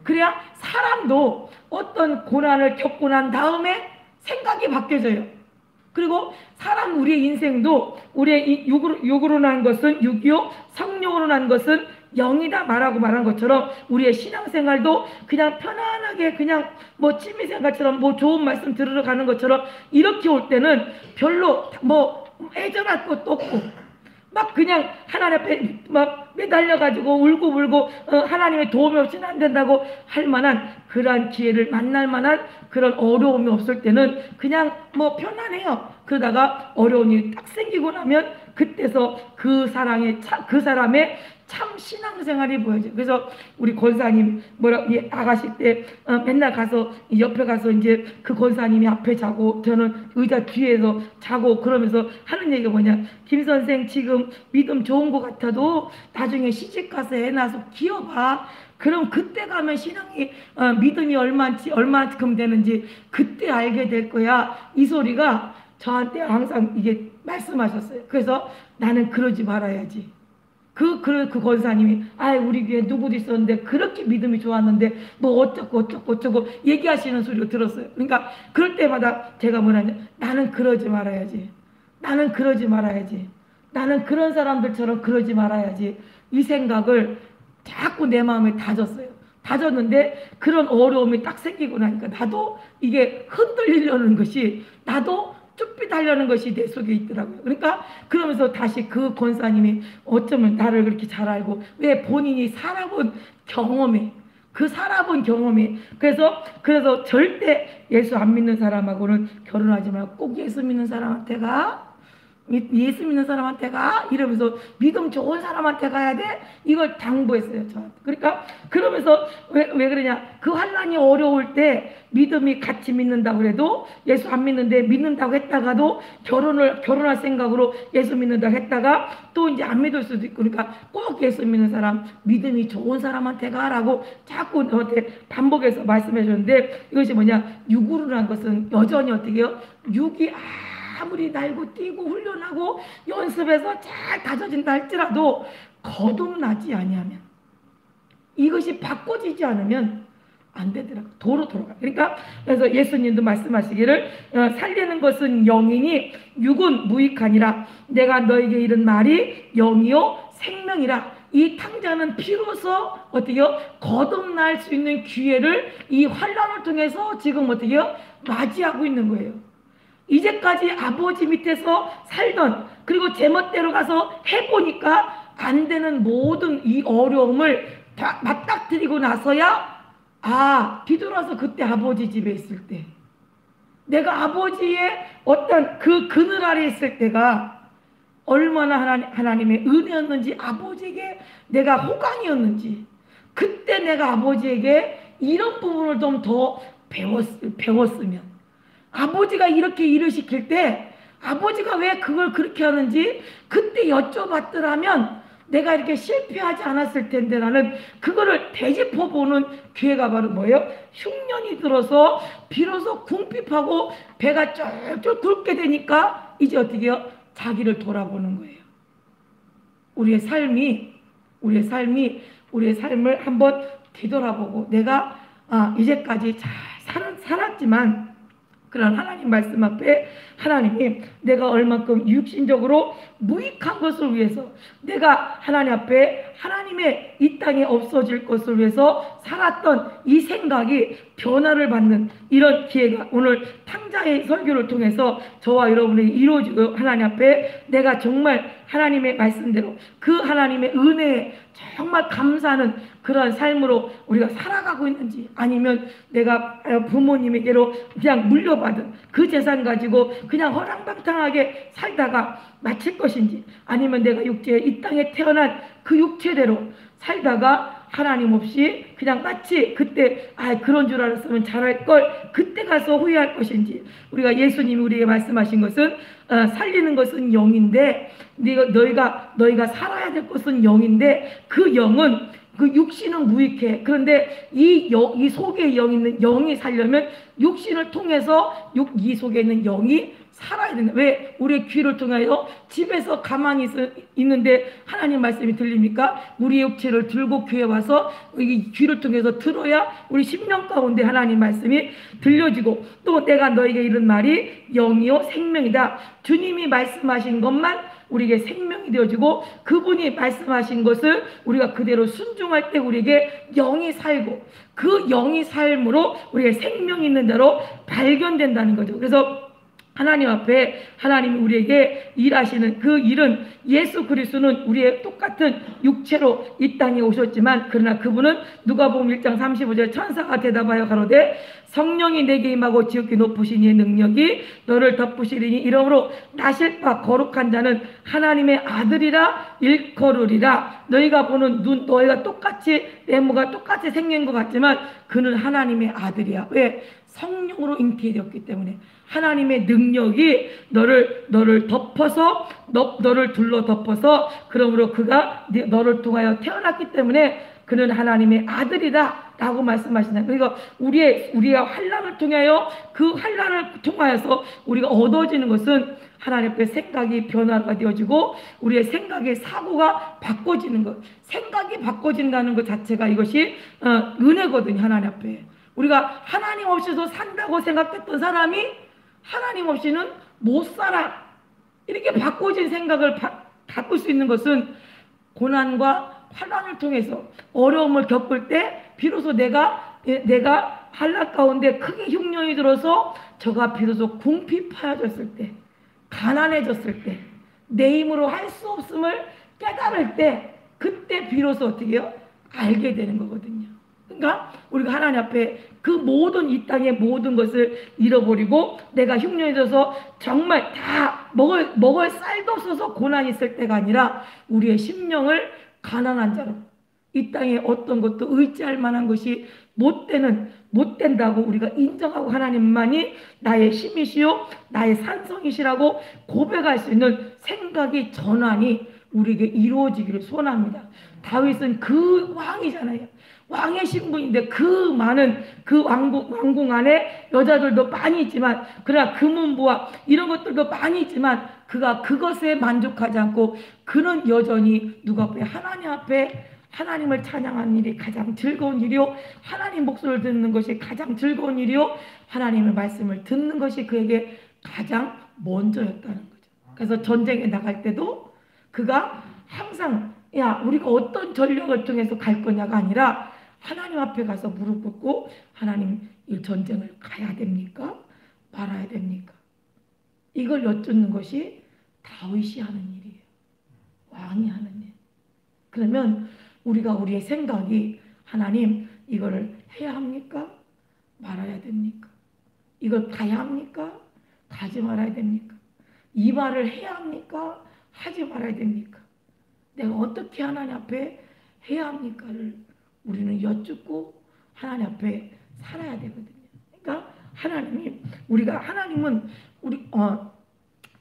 그래야 사람도 어떤 고난을 겪고 난 다음에 생각이 바뀌어져요. 그리고 우리의 인생도 우리의 육으로 난 것은 육이요, 성령으로 난 것은 영이다 말한 것처럼 우리의 신앙생활도 그냥 편안하게 그냥 취미생활처럼 좋은 말씀 들으러 가는 것처럼 이렇게 올 때는 별로 애절할 것도 없고 그냥 하나님 앞에 매달려가지고 울고 하나님의 도움이 없이는 안 된다고 할 만한 그러한 기회를 만날 만한 그런 어려움이 없을 때는 그냥 편안해요. 그러다가 어려운 일이 딱 생기고 나면 그때서 그 사람의 참 신앙생활이 보여져요. 그래서 우리 권사님 나가실 때 맨날 가서 옆에 가서 이제 그 권사님이 앞에 자고 저는 의자 뒤에서 자고 그러면서 하는 얘기가 뭐냐, 김 선생 지금 믿음 좋은 것 같아도 나중에 시집가서 애 낳아서 키워봐. 그럼 그때 가면 신앙이 믿음이 얼마만큼 되는지 그때 알게 될 거야. 이 소리가 저한테 항상 이게 말씀하셨어요. 그래서 나는 그러지 말아야지. 그 권사님이 우리 교회 누구도 있었는데 그렇게 믿음이 좋았는데 뭐 어쩌고 얘기하시는 소리를 들었어요. 그러니까 그럴 때마다 제가 뭐라냐, 나는 그러지 말아야지. 나는 그러지 말아야지. 나는 그런 사람들처럼 그러지 말아야지. 이 생각을 자꾸 내 마음에 다졌어요. 다졌는데 그런 어려움이 딱 생기고 나니까 나도 이게 흔들리려는 것이, 나도 쭈삣하려는 것이 내 속에 있더라고요. 그러니까 그러면서 다시 그 권사님이 어쩌면 나를 그렇게 잘 알고, 왜 본인이 살아본 경험이, 그 살아본 경험이, 그래서 절대 예수 안 믿는 사람하고는 결혼하지 말고 꼭 예수 믿는 사람한테 가, 예수 믿는 사람한테 가, 이러면서 믿음 좋은 사람한테 가야 돼, 이걸 당부했어요, 저한테. 그러니까 그러면서 왜 그러냐, 그 환난이 어려울 때 믿음이 같이 믿는다고 그래도, 예수 안 믿는데 믿는다고 했다가도 결혼할 생각으로 예수 믿는다고 했다가 또 이제 안 믿을 수도 있고, 그러니까 꼭 예수 믿는 사람, 믿음이 좋은 사람한테 가라고 자꾸 저한테 반복해서 말씀해 줬는데, 이것이 뭐냐, 육으로라는 것은 여전히 어떻게 해요, 육이 아무리 날고 뛰고 훈련하고 연습해서 잘 다져진다 할지라도 거듭나지 아니하면, 이것이 바꿔지지 않으면 안 되더라고. 도로 돌아가. 그러니까 그래서 예수님도 말씀하시기를 살리는 것은 영이니 육은 무익하니라. 내가 너에게 이른 말이 영이요 생명이라. 이 탕자는 비로소 어떻게요, 거듭날 수 있는 기회를 이 환난을 통해서 지금 어떻게요, 맞이하고 있는 거예요. 이제까지 아버지 밑에서 살던, 그리고 제멋대로 가서 해보니까 안 되는 모든 이 어려움을 다 맞닥뜨리고 나서야, 뒤돌아서 그때 아버지 집에 있을 때, 내가 아버지의 어떤 그 그늘 아래 있을 때가 얼마나 하나님의 은혜였는지, 아버지에게 내가 호강이었는지, 그때 내가 아버지에게 이런 부분을 좀 더 배웠으면, 아버지가 이렇게 일을 시킬 때 아버지가 왜 그걸 그렇게 하는지 그때 여쭤봤더라면 내가 이렇게 실패하지 않았을 텐데, 라는 그거를 되짚어보는 기회가 바로 뭐예요? 흉년이 들어서 비로소 궁핍하고 배가 쫄쫄 굵게 되니까 이제 어떻게 해요? 자기를 돌아보는 거예요. 우리의 삶을 한번 뒤돌아보고, 내가 이제까지 잘 살았지만, 그런 하나님 말씀 앞에 하나님이 내가 얼만큼 육신적으로 무익한 것을 위해서, 내가 하나님 앞에 하나님의 이 땅에 없어질 것을 위해서 살았던 이 생각이 변화를 받는 이런 기회가 오늘 탕자의 설교를 통해서 저와 여러분이 이루어지고, 하나님 앞에 내가 정말 하나님의 말씀대로 그 하나님의 은혜에 정말 감사하는 그런 삶으로 우리가 살아가고 있는지, 아니면 내가 부모님에게로 그냥 물려받은 그 재산 가지고 그냥 허랑방탕하게 살다가 마칠 것인지, 아니면 내가 이 땅에 태어난 그 육체대로 살다가 하나님 없이 그냥 마치 그때 그런 줄 알았으면 잘할 걸 그때 가서 후회할 것인지. 우리가 예수님이 우리에게 말씀하신 것은 살리는 것은 영인데, 너희가 살아야 될 것은 영인데, 그 영은, 그 육신은 무익해. 그런데 이 속에 영 있는 영이 살려면 육신을 통해서 이 속에 있는 영이 살아야 된다. 왜 우리의 귀를 통하여 집에서 가만히 있는데 하나님 말씀이 들립니까? 우리의 육체를 들고 교회 와서 이 귀를 통해서 들어야 우리 심령 가운데 하나님 말씀이 들려지고, 또 내가 너에게 이른 말이 영이요 생명이다. 주님이 말씀하신 것만 우리에게 생명이 되어지고, 그분이 말씀하신 것을 우리가 그대로 순종할 때 우리에게 영이 살고, 그 영이 삶으로 우리의 생명이 있는 대로 발견된다는 거죠. 그래서 하나님 앞에 하나님이 우리에게 일하시는 그 일은, 예수 그리스도는 우리의 똑같은 육체로 이 땅에 오셨지만, 그러나 그분은 누가복음 1장 35절 천사가 대답하여 가로되 성령이 내게 임하고 지극히 높으신 이의 능력이 너를 덮으시리니 이러므로 나실 바 거룩한 자는 하나님의 아들이라 일컬으리라. 너희가 보는 눈, 너희가 똑같이 외모가 똑같이 생긴 것 같지만 그는 하나님의 아들이야. 왜? 성령으로 잉태되었기 때문에. 하나님의 능력이 너를 덮어서, 너를 둘러 덮어서, 그러므로 그가 너를 통하여 태어났기 때문에 그는 하나님의 아들이다 라고 말씀하신다. 그러니까 우리가 환난을 통하여, 그 환난을 통하여서 우리가 얻어지는 것은 하나님 앞에 생각이 변화가 되어지고 우리의 생각의 사고가 바꿔지는 것, 생각이 바꿔진다는 것 자체가 이것이 은혜거든요. 하나님 앞에 우리가 하나님 없이도 산다고 생각했던 사람이 하나님 없이는 못 살아, 이렇게 바꿔진 생각을 바꿀 수 있는 것은 고난과 환난을 통해서 어려움을 겪을 때 비로소 내가 한락 가운데 크게 흉년이 들어서 저가 비로소 궁핍하여졌을 때, 가난해졌을 때, 내 힘으로 할 수 없음을 깨달을 때, 그때 비로소 어떻게 해요? 알게 되는 거거든요. 그러니까 우리가 하나님 앞에 그 모든 이 땅의 모든 것을 잃어버리고 내가 흉년이 들어서 정말 다 먹을 쌀도 없어서 고난이 있을 때가 아니라 우리의 심령을 가난한 자로, 이 땅에 어떤 것도 의지할 만한 것이 못 된다고 우리가 인정하고 하나님만이 나의 힘이시요 나의 산성이시라고 고백할 수 있는 생각의 전환이 우리에게 이루어지기를 소원합니다. 다윗은 그 왕이잖아요. 왕의 신분인데 그 많은 그 왕궁 안에 여자들도 많이 있지만, 그러나 금은부와 이런 것들도 많이 있지만 그가 그것에 만족하지 않고 그는 여전히 누가 앞에 하나님 앞에 하나님을 찬양하는 일이 가장 즐거운 일이요, 하나님 목소리를 듣는 것이 가장 즐거운 일이요, 하나님의 말씀을 듣는 것이 그에게 가장 먼저였다는 거죠. 그래서 전쟁에 나갈 때도 그가 항상 야 우리가 어떤 전력을 통해서 갈 거냐가 아니라 하나님 앞에 가서 무릎 꿇고 하나님 이 전쟁을 가야 됩니까? 말아야 됩니까? 이걸 여쭙는 것이 다윗이 하는 일이에요. 왕이 하는 일. 그러면 우리가 우리의 생각이 하나님 이거를 해야 합니까? 말아야 됩니까? 이걸 가야 합니까? 가지 말아야 됩니까? 이 말을 해야 합니까? 하지 말아야 됩니까? 내가 어떻게 하나님 앞에 해야 합니까를 우리는 여쭙고 하나님 앞에 살아야 되거든요. 그러니까 하나님은 우리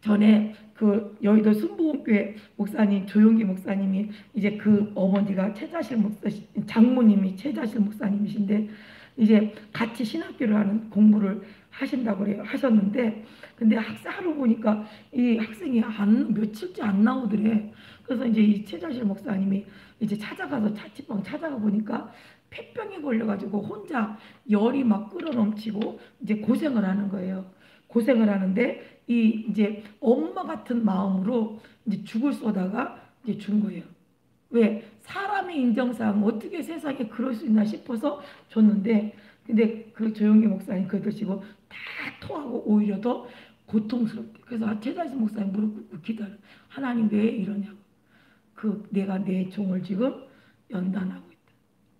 전에 그 여의도 순복음교회 목사님 조용기 목사님이 이제 그 어머니가 최자실 목사 장모님이 최자실 목사님이신데 이제 같이 신학교를 하는 공부를 하신다고 그래요. 하셨는데 근데 하루 보니까 이 학생이 며칠째 안 나오더래. 그래서 이제 이 최자실 목사님이 이제 찾아가서 자취방 찾아가 보니까 폐병에 걸려가지고 혼자 열이 막 끓어넘치고 이제 고생을 하는 거예요. 고생을 하는데 이제 엄마 같은 마음으로 이제 죽을 쏘다가 이제 준 거예요. 왜? 사람의 인정상 어떻게 세상에 그럴 수 있나 싶어서 줬는데, 근데 그 조용기 목사님 그거 드시고 다 토하고 오히려 더 고통스럽게. 그래서 최자신 목사님 무릎 꿇고 기다려. 하나님 왜 이러냐고. 내가 내 종을 지금 연단하고 있다.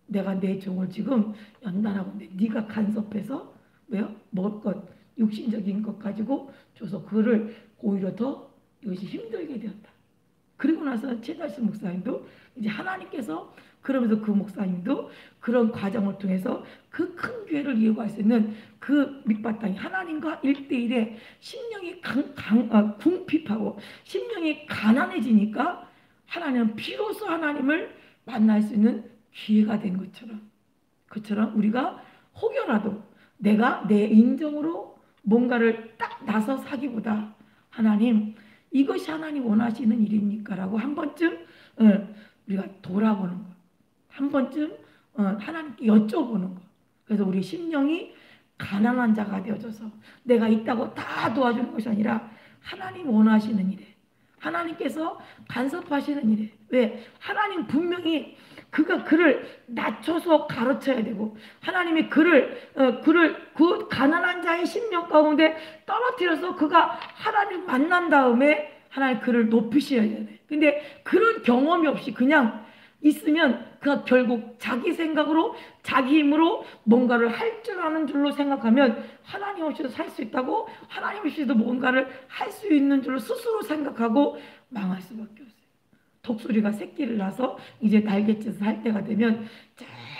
내가 내 종을 지금 연단하고 있는데 네가 간섭해서 왜요? 먹을 것, 육신적인 것 가지고 줘서 그거를 오히려 더 이것이 힘들게 되었다. 그리고 나서 최자신 목사님도 이제 하나님께서 그러면서 그 목사님도 그런 과정을 통해서 그 큰 교회를 이어갈 수 있는 그 밑바탕이 하나님과 1대1에 심령이 궁핍하고 심령이 가난해지니까 하나님은 비로소 하나님을 만날 수 있는 기회가 된 것처럼 우리가 혹여라도 내가 내 인정으로 뭔가를 딱 나서 사기보다 하나님 이것이 하나님 원하시는 일입니까? 라고 한 번쯤 우리가 돌아보는 거. 한 번쯤 하나님께 여쭤보는 거. 그래서 우리 심령이 가난한 자가 되어져서 내가 있다고 다 도와주는 것이 아니라 하나님 원하시는 일에, 하나님께서 간섭하시는 일에. 왜? 하나님 분명히 그를 낮춰서 가르쳐야 되고 하나님이 그 가난한 자의 심령 가운데 떨어뜨려서 그가 하나님 만난 다음에 하나님 그를 높이셔야 돼. 근데 그런 경험이 없이 그냥 있으면 그가 결국 자기 생각으로 자기 힘으로 뭔가를 할 줄 아는 줄로 생각하면 하나님 없이도 살 수 있다고, 하나님 없이도 뭔가를 할 수 있는 줄로 스스로 생각하고 망할 수밖에 없어요. 독수리가 새끼를 낳아서 이제 날갯짓을 할 때가 되면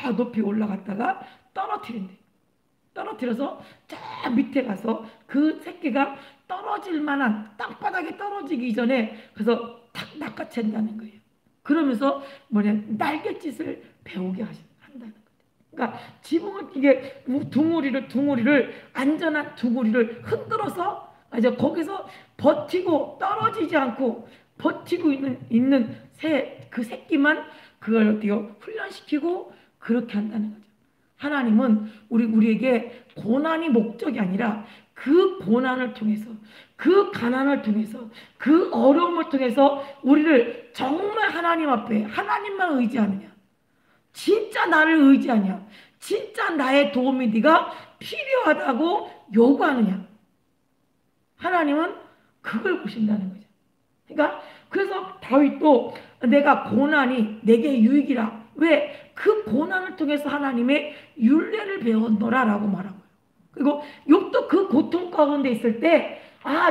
저 높이 올라갔다가 떨어뜨린대. 떨어뜨려서 저 밑에 가서 그 새끼가 떨어질 만한 땅바닥에 떨어지기 전에 그래서 탁 낚아챈다는 거예요. 그러면서 날갯짓을 배우게 한다는 거예요. 그러니까 지붕을 이게 둥우리를 안전한 둥우리를 흔들어서 이제 거기서 버티고 떨어지지 않고 버티고 있는 그 새끼만 그걸 어때요? 훈련시키고 그렇게 한다는 거죠. 하나님은 우리에게 고난이 목적이 아니라 그 고난을 통해서, 그 가난을 통해서, 그 어려움을 통해서 우리를 정말 하나님 앞에 하나님만 의지하느냐, 진짜 나를 의지하냐, 진짜 나의 도움이 네가 필요하다고 요구하느냐, 하나님은 그걸 보신다는 거죠. 그러니까 그래서 다윗도 내가 고난이 내게 유익이라, 왜? 그 고난을 통해서 하나님의 율례를 배웠노라 라고 말하고요. 그리고 욥도 그 고통 가운데 있을 때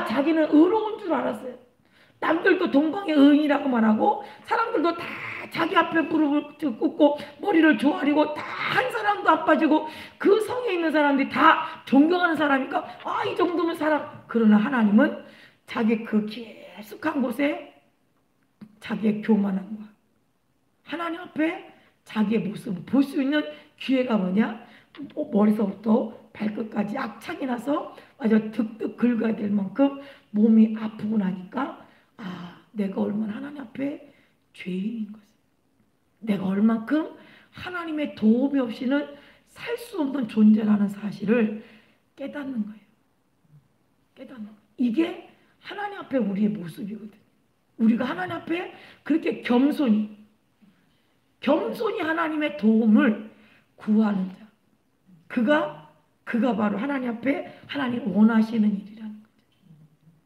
자기는 의로운 줄 알았어요. 남들도 동방의 의인이라고 말하고 사람들도 다 자기 앞에 무릎을 꿇고 머리를 조아리고 다 한 사람도 안 빠지고 그 성에 있는 사람들이 다 존경하는 사람이니까 이 정도면 사람. 그러나 하나님은 자기 그 깊숙한 곳에 자기의 교만함과 하나님 앞에 자기의 모습을 볼 수 있는 기회가 뭐냐? 머리서부터 발끝까지 악창이 나서 아주 득득 긁어야 될 만큼 몸이 아프고 나니까 내가 얼마나 하나님 앞에 죄인인 것을, 내가 얼만큼 하나님의 도움이 없이는 살 수 없는 존재라는 사실을 깨닫는 거예요. 깨닫는 거예요. 이게 하나님 앞에 우리의 모습이거든. 우리가 하나님 앞에 그렇게 겸손히 하나님의 도움을 구하는 자, 그가 바로 하나님 앞에 하나님 원하시는 일이라는 거죠.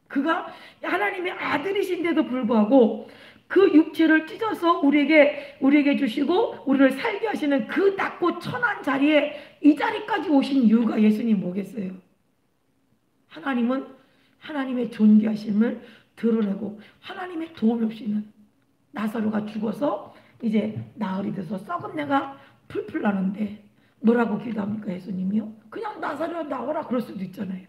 그가 하나님의 아들이신데도 불구하고 그 육체를 찢어서 우리에게 주시고 우리를 살게 하시는 그 낮고 천한 자리에 이 자리까지 오신 이유가 예수님 뭐겠어요? 하나님은 하나님의 존귀하심을 드러내고 하나님의 도움이 없이는 나사로가 죽어서 이제 나흘이 돼서 썩은 내가 풀풀 나는데 뭐라고 기도합니까? 예수님이요? 그냥 나사로야 나와라 그럴 수도 있잖아요.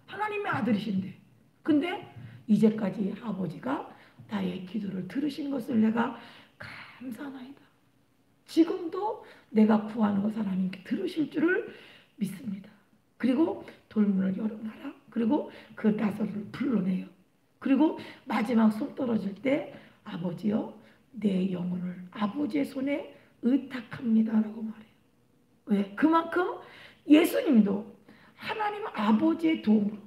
하나님의 아들이신데. 근데 이제까지 아버지가 나의 기도를 들으신 것을 내가 감사하나이다. 지금도 내가 구하는 것을 하나님께 들으실 줄을 믿습니다. 그리고 돌문을 열어놔라. 그리고 그 나사로를 불러내요. 그리고 마지막 손 떨어질 때 아버지여 내 영혼을 아버지의 손에 의탁합니다 라고 말해요. 왜? 그만큼 예수님도 하나님 아버지의 도움으로,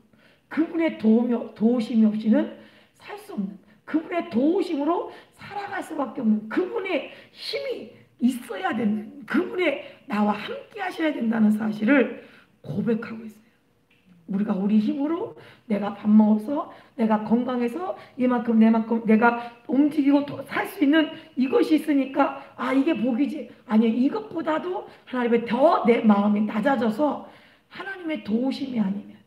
그분의 도우심이 없이는 살 수 없는, 그분의 도우심으로 살아갈 수밖에 없는, 그분의 힘이 있어야 되는, 그분의 나와 함께 하셔야 된다는 사실을 고백하고 있어요. 우리가 우리 힘으로 내가 밥 먹어서 내가 건강해서 이만큼 내만큼 내가 움직이고 살 수 있는 이것이 있으니까 이게 복이지. 아니요, 이것보다도 하나님의 더 내 마음이 낮아져서 하나님의 도우심이 아니면,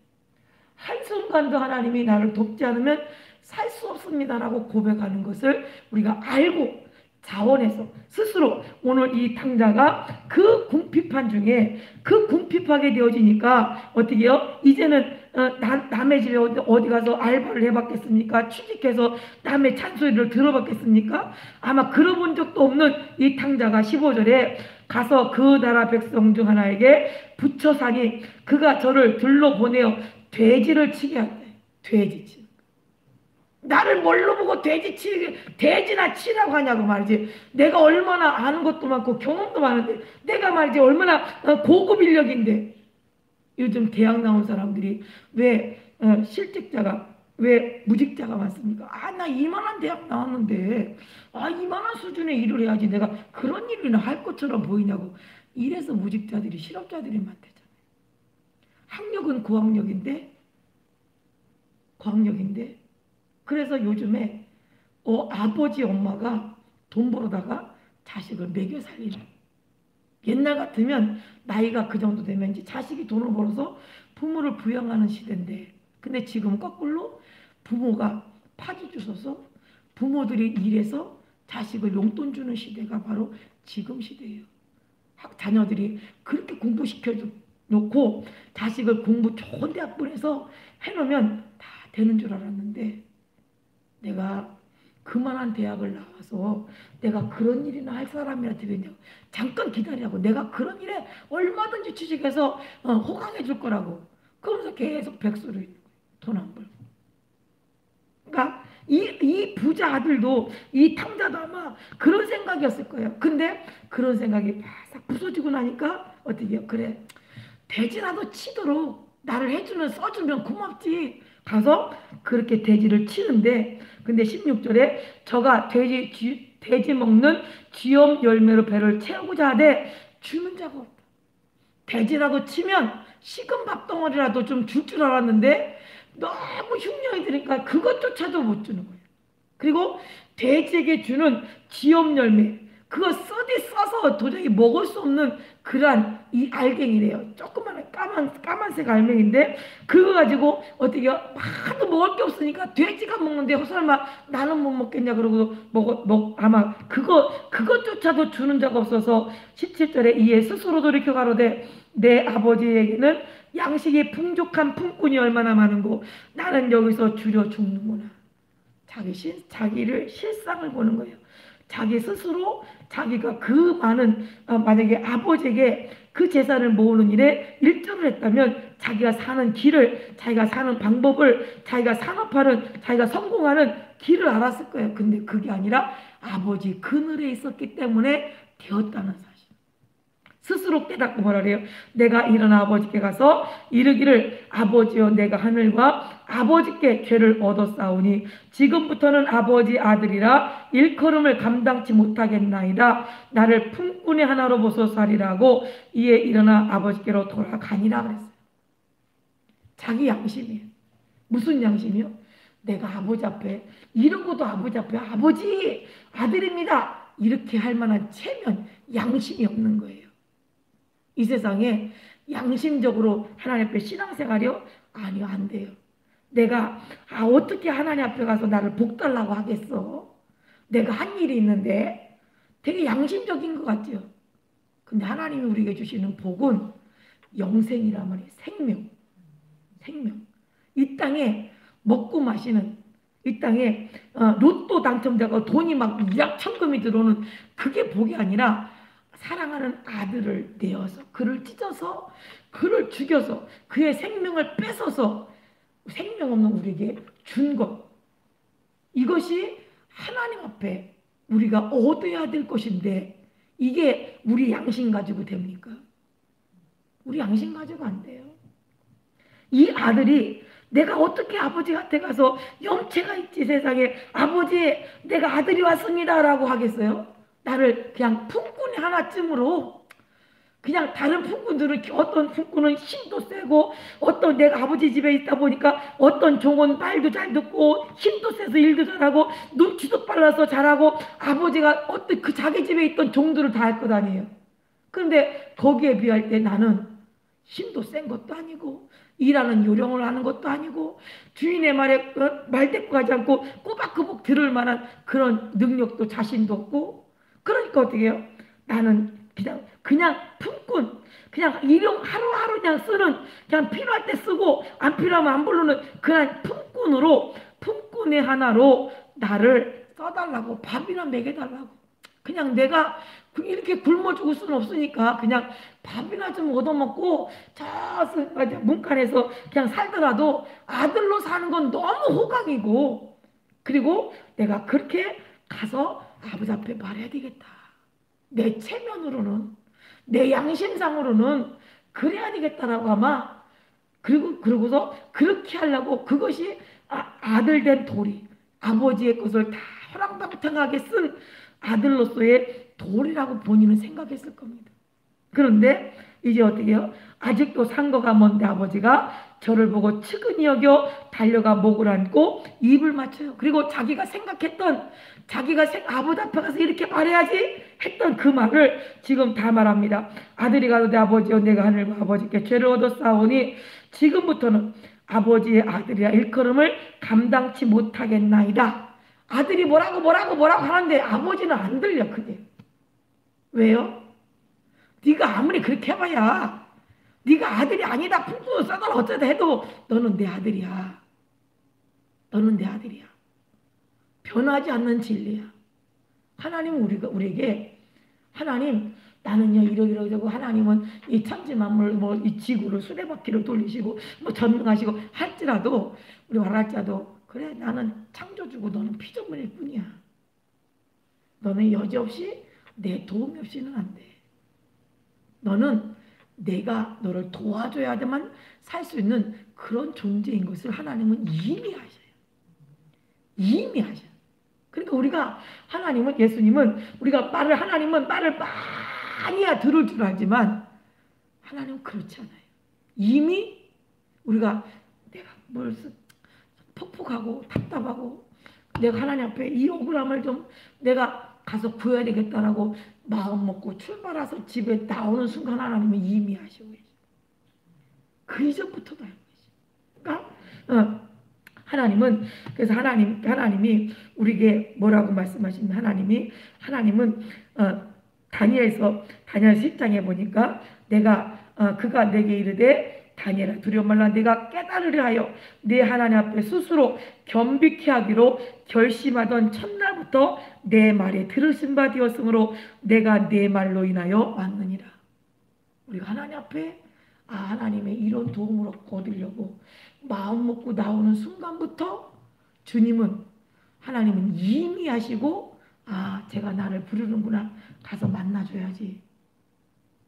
한순간도 하나님이 나를 돕지 않으면 살 수 없습니다라고 고백하는 것을 우리가 알고 자원해서 스스로 오늘 이 탕자가 그 궁핍한 중에 그 궁핍하게 되어지니까 어떻게 해요? 이제는 남의 집에 어디 가서 알바를 해봤겠습니까? 취직해서 남의 찬소리를 들어봤겠습니까? 아마 들어본 적도 없는 이 탕자가 15절에 가서 그 나라 백성 중 하나에게 부처사니 그가 저를 들러보내어 돼지를 치게 한대. 돼지치. 나를 뭘로 보고 돼지나 치라고 하냐고 말이지. 내가 얼마나 아는 것도 많고 경험도 많은데, 내가 말이지 얼마나 고급 인력인데. 요즘 대학 나온 사람들이 왜 실직자가, 왜 무직자가 많습니까? 나 이만한 대학 나왔는데 이만한 수준의 일을 해야지 내가 그런 일이나 할 것처럼 보이냐고. 이래서 무직자들이, 실업자들이 많대잖아요. 학력은 고학력인데 그래서 요즘에 아버지 엄마가 돈 벌어다가 자식을 먹여 살리는, 옛날 같으면 나이가 그 정도 되면 이제 자식이 돈을 벌어서 부모를 부양하는 시대인데, 근데 지금 거꾸로 부모가 파기 주셔서 부모들이 일해서 자식을 용돈 주는 시대가 바로 지금 시대예요. 자녀들이 그렇게 공부시켜 놓고 자식을 공부 좋은 대학 보내서 해놓으면 다 되는 줄 알았는데, 내가 그만한 대학을 나와서 내가 그런 일이나 할 사람이라 되겠냐고. 잠깐 기다리라고. 내가 그런 일에 얼마든지 취직해서 호강해 줄 거라고. 그러면서 계속 백수를 돈 안 벌고. 그러니까 이 부자 아들도 이 탕자도 아마 그런 생각이었을 거예요. 근데 그런 생각이 바싹 부서지고 나니까 어떻게 해요? 그래, 돼지라도 치도록 나를 해주면 써주면 고맙지. 가서 그렇게 돼지를 치는데, 근데 16절에 저가 돼지 먹는 쥐엄 열매로 배를 채우고자 하되 주는 자가 없다. 돼지라도 치면 식은 밥덩어리라도 좀 줄 줄 알았는데 너무 흉령이 드니까 그것조차도 못 주는 거예요. 그리고 돼지에게 주는 쥐엄 열매, 그거 써서 도저히 먹을 수 없는 그러한 이 알갱이래요. 조그만 까만색 알맹인데 그거 가지고 어떻게 하도 먹을 게 없으니까 돼지가 먹는데 설마 나는 못 먹겠냐 그러고 아마 그것조차도 주는 자가 없어서 17절에 이에 스스로 돌이켜 가로되 내 아버지에게는 양식이 풍족한 품꾼이 얼마나 많은고 나는 여기서 주려 죽는구나. 자기를 실상을 보는 거예요. 자기 스스로 자기가 그 많은 만약에 아버지에게 그 재산을 모으는 일에 일조를 했다면 자기가 사는 길을, 자기가 사는 방법을, 자기가 산업하는, 자기가 성공하는 길을 알았을 거예요. 근데 그게 아니라 아버지 그늘에 있었기 때문에 되었다는 사실. 스스로 깨닫고 뭐라 그래요? 내가 일어나 아버지께 가서 이르기를 아버지여 내가 하늘과 아버지께 죄를 얻었사오니 지금부터는 아버지 아들이라 일컬음을 감당치 못하겠나이다. 나를 품꾼의 하나로 보소서 하리라고 이에 일어나 아버지께로 돌아가니라 그랬어요. 자기 양심이에요. 무슨 양심이요? 내가 아버지 앞에 이러고도 아버지 앞에 아버지 아들입니다 이렇게 할 만한 체면, 양심이 없는 거예요. 이 세상에 양심적으로 하나님 앞에 신앙생활이요? 아니요, 안 돼요. 내가 어떻게 하나님 앞에 가서 나를 복 달라고 하겠어? 내가 한 일이 있는데 되게 양심적인 것 같죠? 근데 하나님이 우리에게 주시는 복은 영생이란 말이에요. 생명. 이 땅에 먹고 마시는, 이 땅에 로또 당첨자가 돈이 막 일확천금이 들어오는 그게 복이 아니라 사랑하는 아들을 내어서 그를 찢어서 그를 죽여서 그의 생명을 뺏어서 생명 없는 우리에게 준 것, 이것이 하나님 앞에 우리가 얻어야 될 것인데 이게 우리 양심 가지고 됩니까? 우리 양심 가지고 안 돼요. 이 아들이 내가 어떻게 아버지한테 가서 염체가 있지 세상에 아버지 내가 아들이 왔습니다 라고 하겠어요? 나를 그냥 품꾼이 하나쯤으로, 그냥 다른 품꾼들은 어떤 품꾼은 힘도 세고 어떤 내가 아버지 집에 있다 보니까 어떤 종은 말도 잘 듣고 힘도 세서 일도 잘하고 눈치도 빨라서 잘하고 아버지가 어떤 그 자기 집에 있던 종들을 다 할 것 아니에요. 그런데 거기에 비할 때 나는 힘도 센 것도 아니고 일하는 요령을 하는 것도 아니고 주인의 말에 말대꾸하지 않고 꼬박꼬박 들을 만한 그런 능력도 자신도 없고, 그러니까 어떻게 해요? 나는 그냥 품꾼, 그냥 일용 하루하루 그냥 쓰는, 그냥 필요할 때 쓰고 안 필요하면 안 부르는 그냥 품꾼의 하나로 나를 써달라고, 밥이나 먹여달라고. 그냥 내가 이렇게 굶어 죽을 수는 없으니까 그냥 밥이나 좀 얻어먹고 저 문간에서 그냥 살더라도 아들로 사는 건 너무 호강이고, 그리고 내가 그렇게 가서 아버지 앞에 말해야 되겠다. 내 체면으로는, 내 양심상으로는 그래야 되겠다라고 아마, 그러고서 그렇게 하려고 그것이 아들 된 도리, 아버지의 것을 다 허랑방탕하게 쓴 아들로서의 도리라고 본인은 생각했을 겁니다. 그런데 이제 어떻게 해요? 아직도 상거가 먼데 아버지가 저를 보고 측은히 여겨 달려가 목을 안고 입을 맞춰요. 그리고 자기가 생각했던, 아버지 앞에 가서 이렇게 말해야지 했던 그 말을 지금 다 말합니다. 아들이 가로되 아버지여 내가 하늘과 아버지께 죄를 얻었사오니 지금부터는 아버지의 아들이라 일컬음을 감당치 못하겠나이다. 아들이 뭐라고 하는데 아버지는 안 들려 그게. 왜요? 네가 아무리 그렇게 해봐야 네가 아들이 아니다 품고 써달라 어쩌다 해도 너는 내 아들이야. 너는 내 아들이야. 변하지 않는 진리야. 하나님은 우리에게 하나님 나는요 이러고 하나님은 이 천지 만물 이 지구를 수레바퀴를 돌리시고 전능하시고 할지라도 우리 말할지라도 그래, 나는 창조주고 너는 피조물일 뿐이야. 너는 여지없이 내 도움이 없이는 안 돼. 너는 내가 너를 도와줘야만 살 수 있는 그런 존재인 것을 하나님은 이미 아셔요. 이미 아셔요. 그러니까 우리가 하나님은, 예수님은, 우리가 하나님은 말을 많이야 들을 줄 알지만 하나님은 그렇지 않아요. 이미 우리가 내가 폭폭하고 답답하고 내가 하나님 앞에 이 억울함을 좀 내가 가서 구해야 되겠다라고 마음 먹고 출발해서 집에 나오는 순간 하나님은 이미 아시고 계세요. 그 이전부터도 알고 계세요. 그러니까 하나님은, 그래서 하나님이 우리에게 뭐라고 말씀하시면, 하나님은 다니엘 10장에 보니까 그가 내게 이르되 다니엘아 두려워 말라. 내가 깨달으려 하여 내 하나님 앞에 스스로 겸비케 하기로 결심하던 첫날부터 내 말에 들으신 바 되었으므로 내가 내 말로 인하여 왔느니라. 우리가 하나님 앞에 하나님의 이런 도움을 얻으려고 마음 먹고 나오는 순간부터 하나님은 이미 하시고, 제가 나를 부르는구나, 가서 만나줘야지,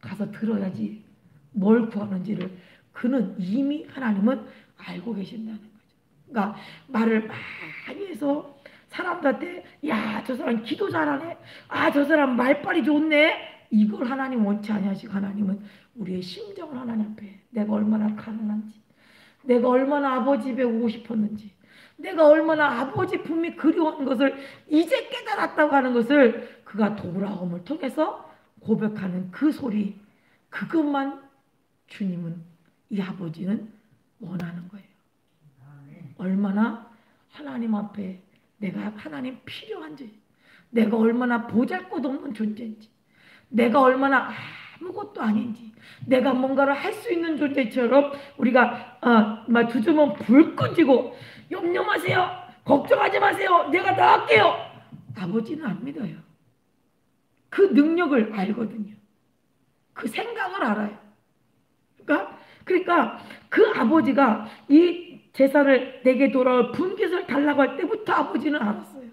가서 들어야지, 뭘 구하는지를 하나님은 알고 계신다는 거죠. 그러니까 말을 많이 해서 사람들한테 야, 저 사람 기도 잘하네, 저 사람 말빨이 좋네, 이걸 하나님 원치 아니하시고, 하나님은 우리의 심정을 하나님 앞에, 내가 얼마나 가난한지, 내가 얼마나 아버지 집에 오고 싶었는지, 내가 얼마나 아버지 품이 그리워한 것을 이제 깨달았다고 하는 것을 그가 돌아옴을 통해서 고백하는 그 소리, 그것만 이 아버지는 원하는 거예요. 얼마나 하나님 앞에 내가 하나님 필요한지, 내가 얼마나 보잘것없는 존재인지, 내가 얼마나 아무것도 아닌지, 내가 뭔가를 할 수 있는 존재처럼 우리가 주저면 불 꺼지고 염려 마세요, 걱정하지 마세요, 내가 다 할게요. 아버지는 안 믿어요. 그 능력을 알거든요. 그 생각을 알아요. 그러니까 그 아버지가 이 재산을 내게 돌아올 분깃을 달라고 할 때부터 아버지는 알았어요.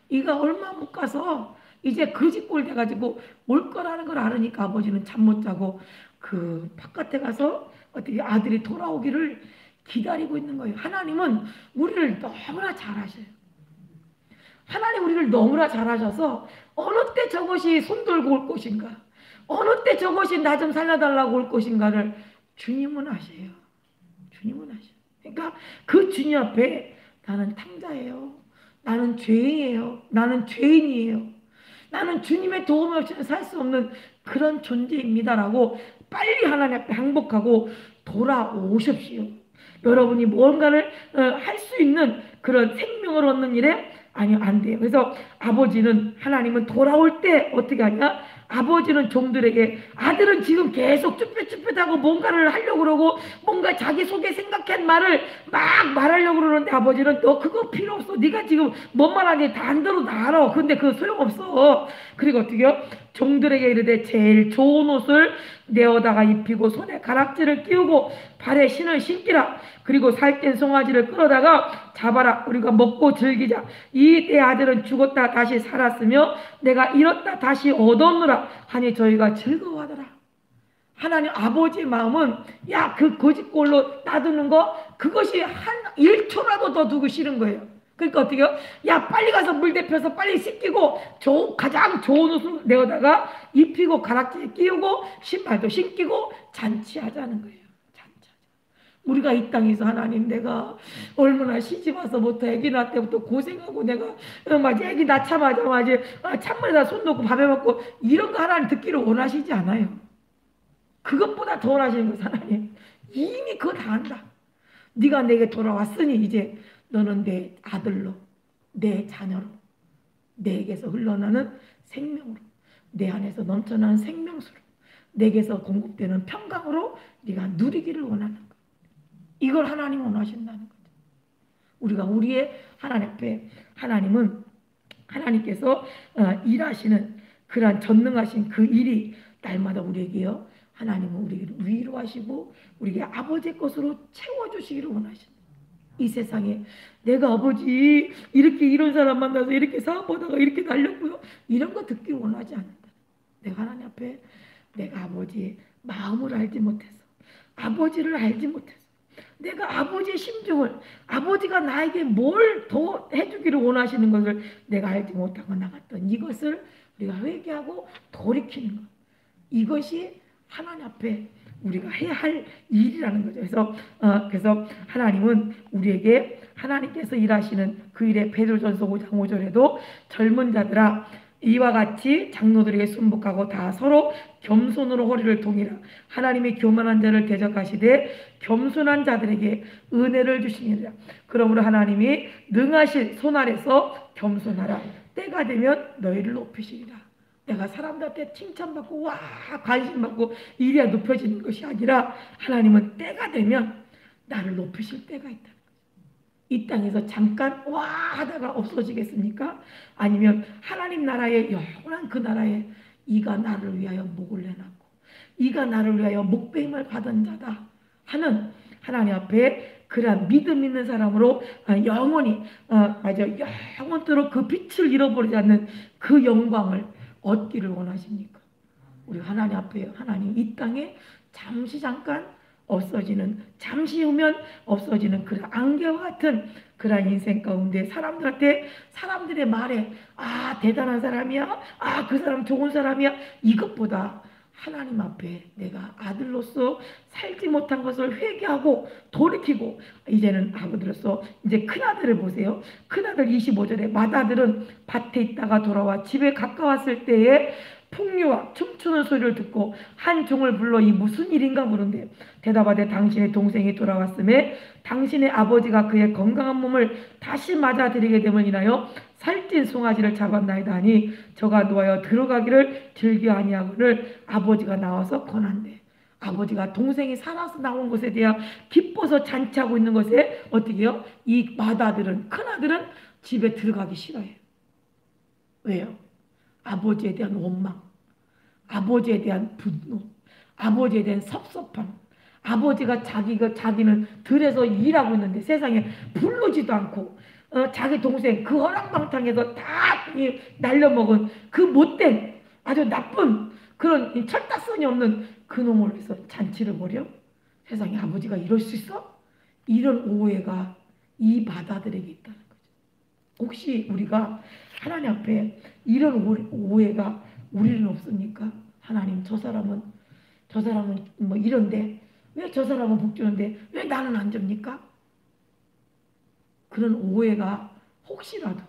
이가 얼마 못 가서 이제 거지꼴 돼가지고 올 거라는 걸 알으니까 아버지는 잠 못 자고 그 바깥에 가서 어떻게 아들이 돌아오기를 기다리고 있는 거예요. 하나님은 우리를 너무나 잘하셔요. 하나님 우리를 너무나 잘하셔서 어느 때 저것이 손들고 올 것인가, 어느 때 저것이 나 좀 살려달라고 올 것인가를 주님은 아세요. 주님은 아셔요. 그러니까 그 주님 앞에 나는 탕자예요, 나는 죄인이에요, 나는 죄인이에요, 나는 주님의 도움이 없이는 살 수 없는 그런 존재입니다라고 빨리 하나님 앞에 항복하고 돌아오십시오. 여러분이 뭔가를 할 수 있는 그런 생명을 얻는 일에 아니요, 안 돼요. 그래서 하나님은 돌아올 때 어떻게 하냐? 아버지는 종들에게, 아들은 지금 계속 쭈뼛쭈뼛하고 뭔가를 하려고 그러고 뭔가 자기 속에 생각한 말을 막 말하려고 그러는데 아버지는 너 그거 필요 없어, 네가 지금 뭔 말하니 다 안 들어 다 알아, 근데 그거 소용없어. 그리고 어떻게 해요? 종들에게 이르되 제일 좋은 옷을 내어다가 입히고 손에 가락지를 끼우고 발에 신을 신기라. 그리고 살찐 송아지를 끌어다가 잡아라. 우리가 먹고 즐기자. 이 내 아들은 죽었다 다시 살았으며 내가 잃었다 다시 얻었노라 하니 저희가 즐거워하더라. 하나님 아버지의 마음은 그 거짓골로 놔두는 거, 그것이 한 1초라도 더 두고 싫은 거예요. 그러니까 어떻게 해요? 빨리 가서 물 데펴서 빨리 씻기고 가장 좋은 옷을 내어다가 입히고 가락지에 끼우고 신발도 신기고 잔치하자는 거예요. 우리가 이 땅에서 하나님, 내가 얼마나 시집 와서부터 아기 낳을 때부터 고생하고 내가 아기 낳자마자 찬물에다 손 놓고 밥해 먹고 이런 거 하나님 듣기를 원하시지 않아요. 그것보다 더 원하시는 것은 하나님 이미 그거 다 한다. 네가 내게 돌아왔으니 이제 너는 내 아들로, 내 자녀로, 내게서 흘러나는 생명으로, 내 안에서 넘쳐나는 생명수로, 내게서 공급되는 평강으로 네가 누리기를 원하는 것. 이걸 하나님 원하신다는 거죠. 우리가 우리의 하나님 앞에, 하나님께서 일하시는 그러한 전능하신 그 일이 날마다 우리에게요, 하나님은 우리를 위로하시고 우리에게 아버지의 것으로 채워주시기를 원하신다. 이 세상에 내가 아버지 이렇게 이런 사람 만나서 이렇게 사업하다가 이렇게 날렸고요. 이런 거 듣기 원하지 않는다. 내가 하나님 앞에 내가 아버지의 마음을 알지 못해서 아버지를 알지 못해서 내가 아버지의 심정을 아버지가 나에게 뭘 더 해주기를 원하시는 것을 내가 알지 못하고 나갔던 이것을 우리가 회개하고 돌이키는 것. 이것이 하나님 앞에 우리가 해야 할 일이라는 거죠. 그래서 하나님은 우리에게 하나님께서 일하시는 그 일에 베드로전서 5장 5절에도 젊은 자들아 이와 같이 장로들에게 순복하고 다 서로 겸손으로 허리를 동이라 하나님의 교만한 자를 대적하시되 겸손한 자들에게 은혜를 주시니라. 그러므로 하나님이 능하신 손 아래서 겸손하라. 때가 되면 너희를 높이시리라. 내가 사람들한테 칭찬받고 와 관심받고 일이야 높여지는 것이 아니라 하나님은 때가 되면 나를 높이실 때가 있다. 이 땅에서 잠깐 와 하다가 없어지겠습니까? 아니면 하나님 나라의 영원한 그 나라에 이가 나를 위하여 목을 내놨고 이가 나를 위하여 목배임을 받은 자다 하는 하나님 앞에 그러한 믿음 있는 사람으로 영원히 영원토록 그 빛을 잃어버리지 않는 그 영광을 얻기를 원하십니까? 우리 하나님 앞에 하나님 이 땅에 잠시 잠깐 없어지는 잠시 후면 없어지는 그런 안개와 같은 그런 인생 가운데 사람들의 말에 대단한 사람이야 그 사람 좋은 사람이야 이것보다 하나님 앞에 내가 아들로서 살지 못한 것을 회개하고 돌이키고 이제는 아버지로서 이제 큰아들을 보세요. 큰아들 25절에 맏아들은 밭에 있다가 돌아와 집에 가까웠을 때에 풍류와 춤추는 소리를 듣고 한 종을 불러 이 무슨 일인가 물은데 대답하되 당신의 동생이 돌아왔음에 당신의 아버지가 그의 건강한 몸을 다시 맞아들이게 됨을 인하여 살찐 송아지를 잡았나이다 하니 저가 놓아여 들어가기를 즐겨 아니하거늘 아버지가 나와서 권한대. 아버지가 동생이 살아서 나온 것에 대해 기뻐서 잔치하고 있는 것에 어떻게 해요? 이 맏아들은 큰아들은 집에 들어가기 싫어해요. 왜요? 아버지에 대한 원망, 아버지에 대한 분노, 아버지에 대한 섭섭함, 아버지가 자기는 들에서 일하고 있는데 세상에 부르지도 않고 자기 동생 그 허랑방탕에서 다 날려먹은 그 못된 아주 나쁜 그런 철딱선이 없는 그 놈을 위해서 잔치를 벌여? 세상에 아버지가 이럴 수 있어? 이런 오해가 이 맏아들에게 있다는 거죠. 혹시 우리가 하나님 앞에 이런 오해가 우리는 없습니까? 하나님 저 사람은 뭐 이런데 왜 저 사람은 복 주는데 왜 나는 안 줍니까? 그런 오해가 혹시라도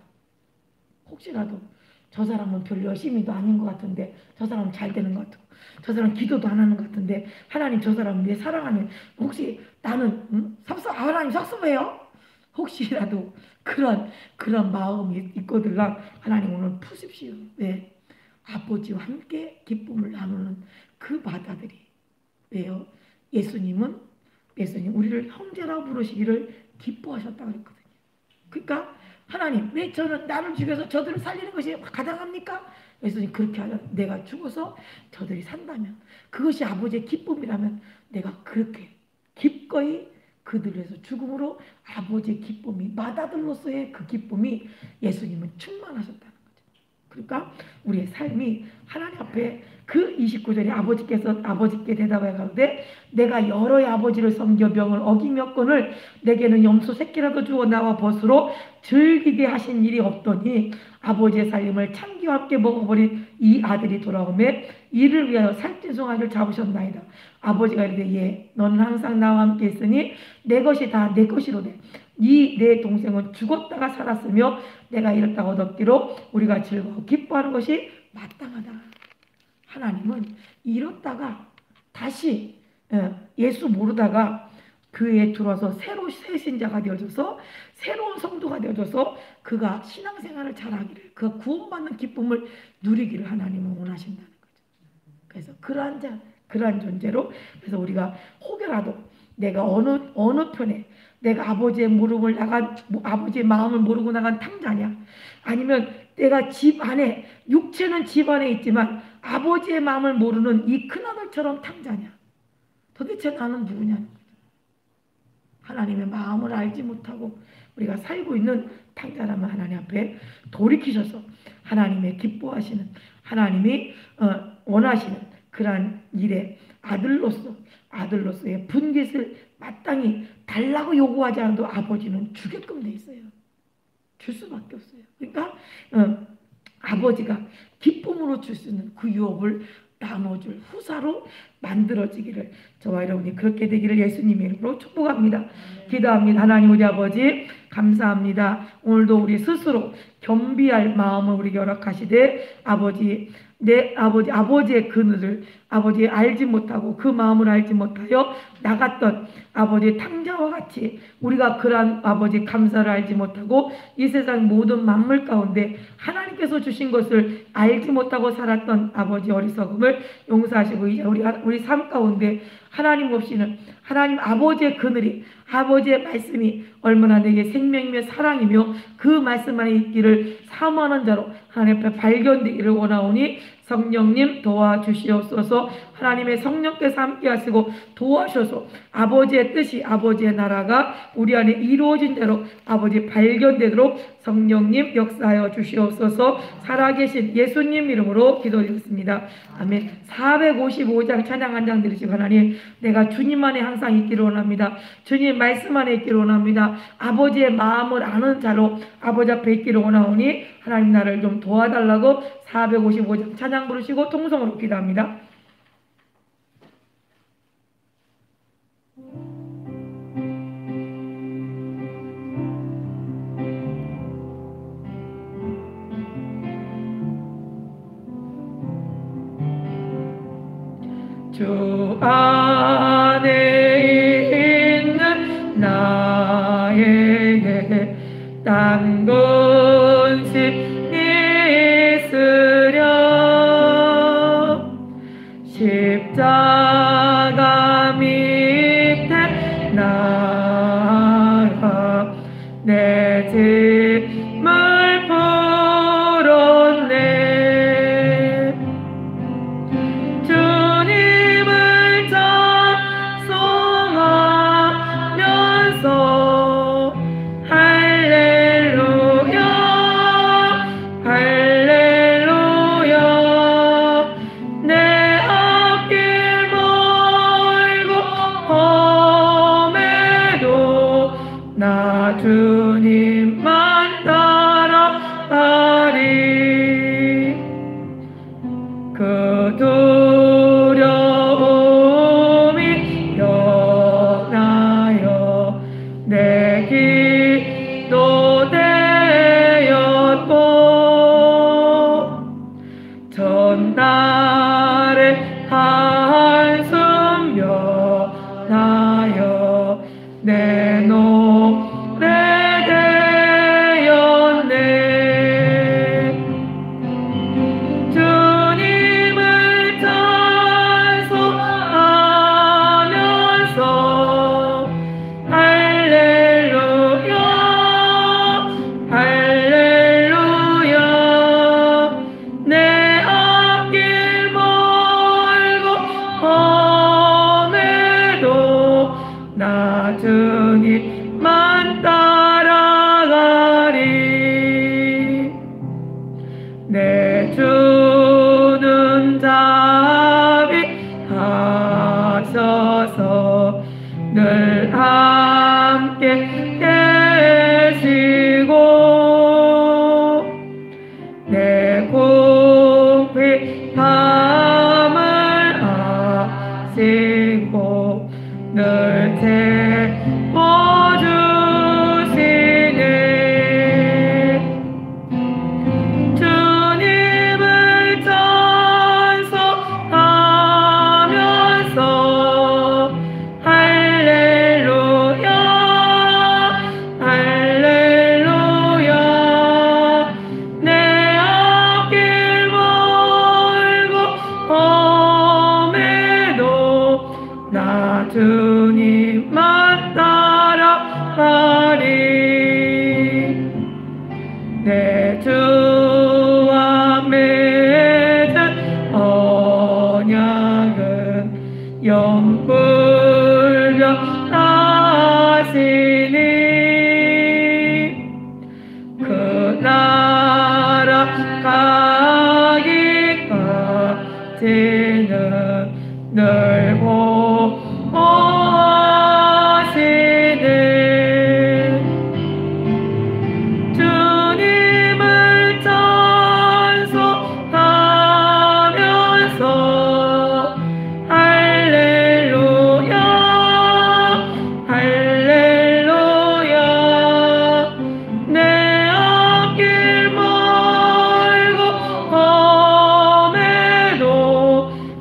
저 사람은 별 열심히도 아닌 것 같은데 저 사람은 잘 되는 것 같고 저 사람 기도도 안 하는 것 같은데 하나님 저 사람은 왜 사랑하는 혹시 나는 하나님 섭섭해요? 혹시라도 그런 마음이 있거들라 하나님 오늘 푸십시오. 네. 아버지와 함께 기쁨을 나누는 그 맏아들이 왜요? 예수님 우리를 형제라고 부르시기를 기뻐하셨다고 그랬거든요. 그러니까 하나님 왜 저는 나를 죽여서 저들을 살리는 것이 가당합니까? 예수님 그렇게 하자. 내가 죽어서 저들이 산다면 그것이 아버지의 기쁨이라면 내가 그렇게 기꺼이 그들을 위해서 죽음으로 아버지의 기쁨이 맏아들로서의 그 기쁨이 예수님은 충만하셨다는 거죠. 그러니까 우리의 삶이 하나님 앞에 그 29절에 아버지께 대답하여 가로되 내가 여러의 아버지를 섬겨 명을 어기며건을 내게는 염소 새끼라도 주어 나와 벗으로 즐기게 하신 일이 없더니 아버지의 살림을 창기와 함께 먹어버린 이 아들이 돌아오매 이를 위하여 살찐 송아지를 잡으셨나이다. 아버지가 이르되 예 너는 항상 나와 함께 있으니 내 것이 다 내 것이로되 이 내 동생은 죽었다가 살았으며 내가 이렇다 얻었기로 우리가 즐거워 기뻐하는 것이 마땅하다. 하나님은 이렇다가 다시 예수 모르다가 교회에 들어와서 새 신자가 되어져서 새로운 성도가 되어져서 그가 신앙생활을 잘하기를 그가 구원받는 기쁨을 누리기를 하나님은 원하신다는 거죠. 그래서 그러한 존재로 그래서 우리가 혹여라도 내가 어느 편에 내가 아버지의 마음을 모르고 나간 탕자냐 아니면 내가 집 안에 육체는 집 안에 있지만 아버지의 마음을 모르는 이 큰아들처럼 탕자냐 도대체 나는 누구냐 하나님의 마음을 알지 못하고 우리가 살고 있는 당자라면 하나님 앞에 돌이키셔서 하나님의 기뻐하시는, 하나님이 원하시는 그러한 일에 아들로서의 분깃을 마땅히 달라고 요구하지 않아도 아버지는 주게끔 돼 있어요. 줄 수밖에 없어요. 그러니까 아버지가 기쁨으로 줄 수 있는 그 유업을 나눠줄 후사로 만들어지기를, 저와 여러분이 그렇게 되기를 예수님의 이름으로 축복합니다. 기도합니다. 하나님 우리 아버지 감사합니다. 오늘도 우리 스스로 겸비할 마음을 우리에게 허락하시되 아버지의 그늘을 아버지 알지 못하고 그 마음을 알지 못하여 나갔던 아버지 탕자와 같이 우리가 그러한 아버지 감사를 알지 못하고 이 세상 모든 만물 가운데 하나님께서 주신 것을 알지 못하고 살았던 아버지 어리석음을 용서하시고 이제 우리 삶 가운데 하나님 없이는 하나님 아버지의 그늘이, 아버지의 말씀이 얼마나 내게 생명이며 사랑이며 그 말씀 안에 있기를 사모하는 자로 하나님 앞에 발견되기를 원하오니 성령님 도와주시옵소서. 하나님의 성령께서 함께 하시고 도와주셔서 아버지의 뜻이, 아버지의 나라가 우리 안에 이루어진 대로 아버지 발견되도록 성령님 역사하여 주시옵소서. 살아계신 예수님 이름으로 기도드렸습니다. 아멘. 455장 찬양 한 장 드리시고 하나님, 내가 주님 안에 항상 있기를 원합니다. 주님 말씀 안에 있기를 원합니다. 아버지의 마음을 아는 자로 아버지 앞에 있기를 원하오니 하나님 나를 좀 도와달라고 455장 찬양 부르시고 통성으로 기도합니다. 주 안에 있는 나에게 딴 것이 있으랴. 십자가 밑에 나가 내 짐을 풀었네. 주님만 따라가리. 그 두려움이 변하여 내 기도 되었고 전날의 한숨 변하여 내 주님만 따라가리. 내 주는 자비하셔서 늘 함께 계시고 내 궁핍함을 아시고 늘 주님을 찬송하면서 할렐루야 할렐루야. 내 앞길 멀고 험해도 나 주님만 따라가리. 내 주와 맺은 언약은 영불변하시 자체는 늘 보호하시네. 주님을 찬송하면서 할렐루야 할렐루야. 내 앞길 멀고 험해도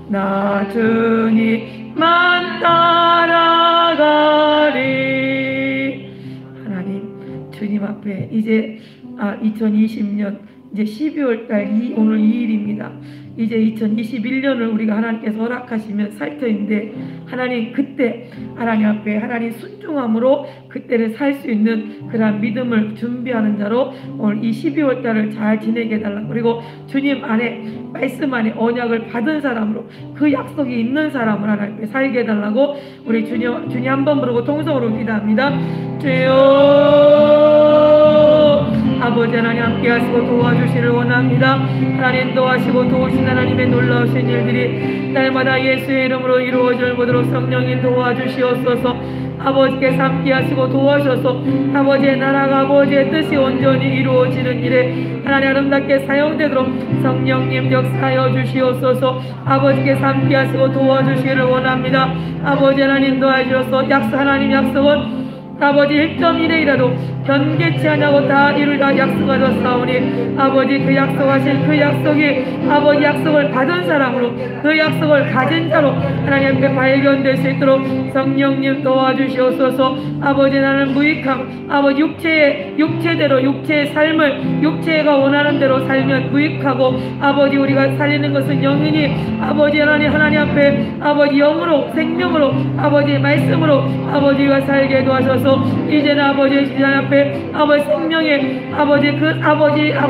나 주님만 따라가리. 하나님, 주님 앞에 이제 2020년 이제 12월 달 오늘 2일입니다. 이제 2021년을 우리가 하나님께서 허락하시면 살 터인데, 하나님 그때 하나님 앞에 하나님 순종함으로 그때를 살 수 있는 그러한 믿음을 준비하는 자로 오늘 이 12월 달을 잘 지내게 해달라고, 그리고 주님 안에 말씀 안에 언약을 받은 사람으로 그 약속이 있는 사람을 하나님 앞에 살게 해달라고 우리 주님 한 번 부르고 통성으로 기도합니다. 주여, 아버지 하나님 함께 하시고 도와주시를 원합니다. 하나님 도와시고 도우신 하나님의 놀라우신 일들이 날마다 예수의 이름으로 이루어질 보도록 성령님 도와주시옵소서. 아버지께서 함께 하시고 도와셔서 아버지의 나라가 아버지의 뜻이 온전히 이루어지는 일에 하나님 아름답게 사용되도록 성령님 역사하여 주시옵소서. 아버지께서 함께 하시고 도와주시기를 원합니다. 아버지 하나님 도와주셔서 하나님 약속은 아버지 1.1회이라도 견개치 않냐고 다 이루리라 약속하셨사오니, 아버지 그 약속하신 그 약속이 아버지 약속을 받은 사람으로 그 약속을 가진 자로 하나님 앞에 발견될 수 있도록 성령님 도와주시옵소서. 아버지 나는 무익함, 아버지 육체대로 육체의 삶을 육체가 원하는 대로 살면 무익하고, 아버지 우리가 살리는 것은 영이니 아버지 하나님 앞에 아버지 영으로 생명으로 아버지의 말씀으로 아버지가 살게 도와셔서 이제는 아버지의 시장 앞에 아버지 생명의 아버지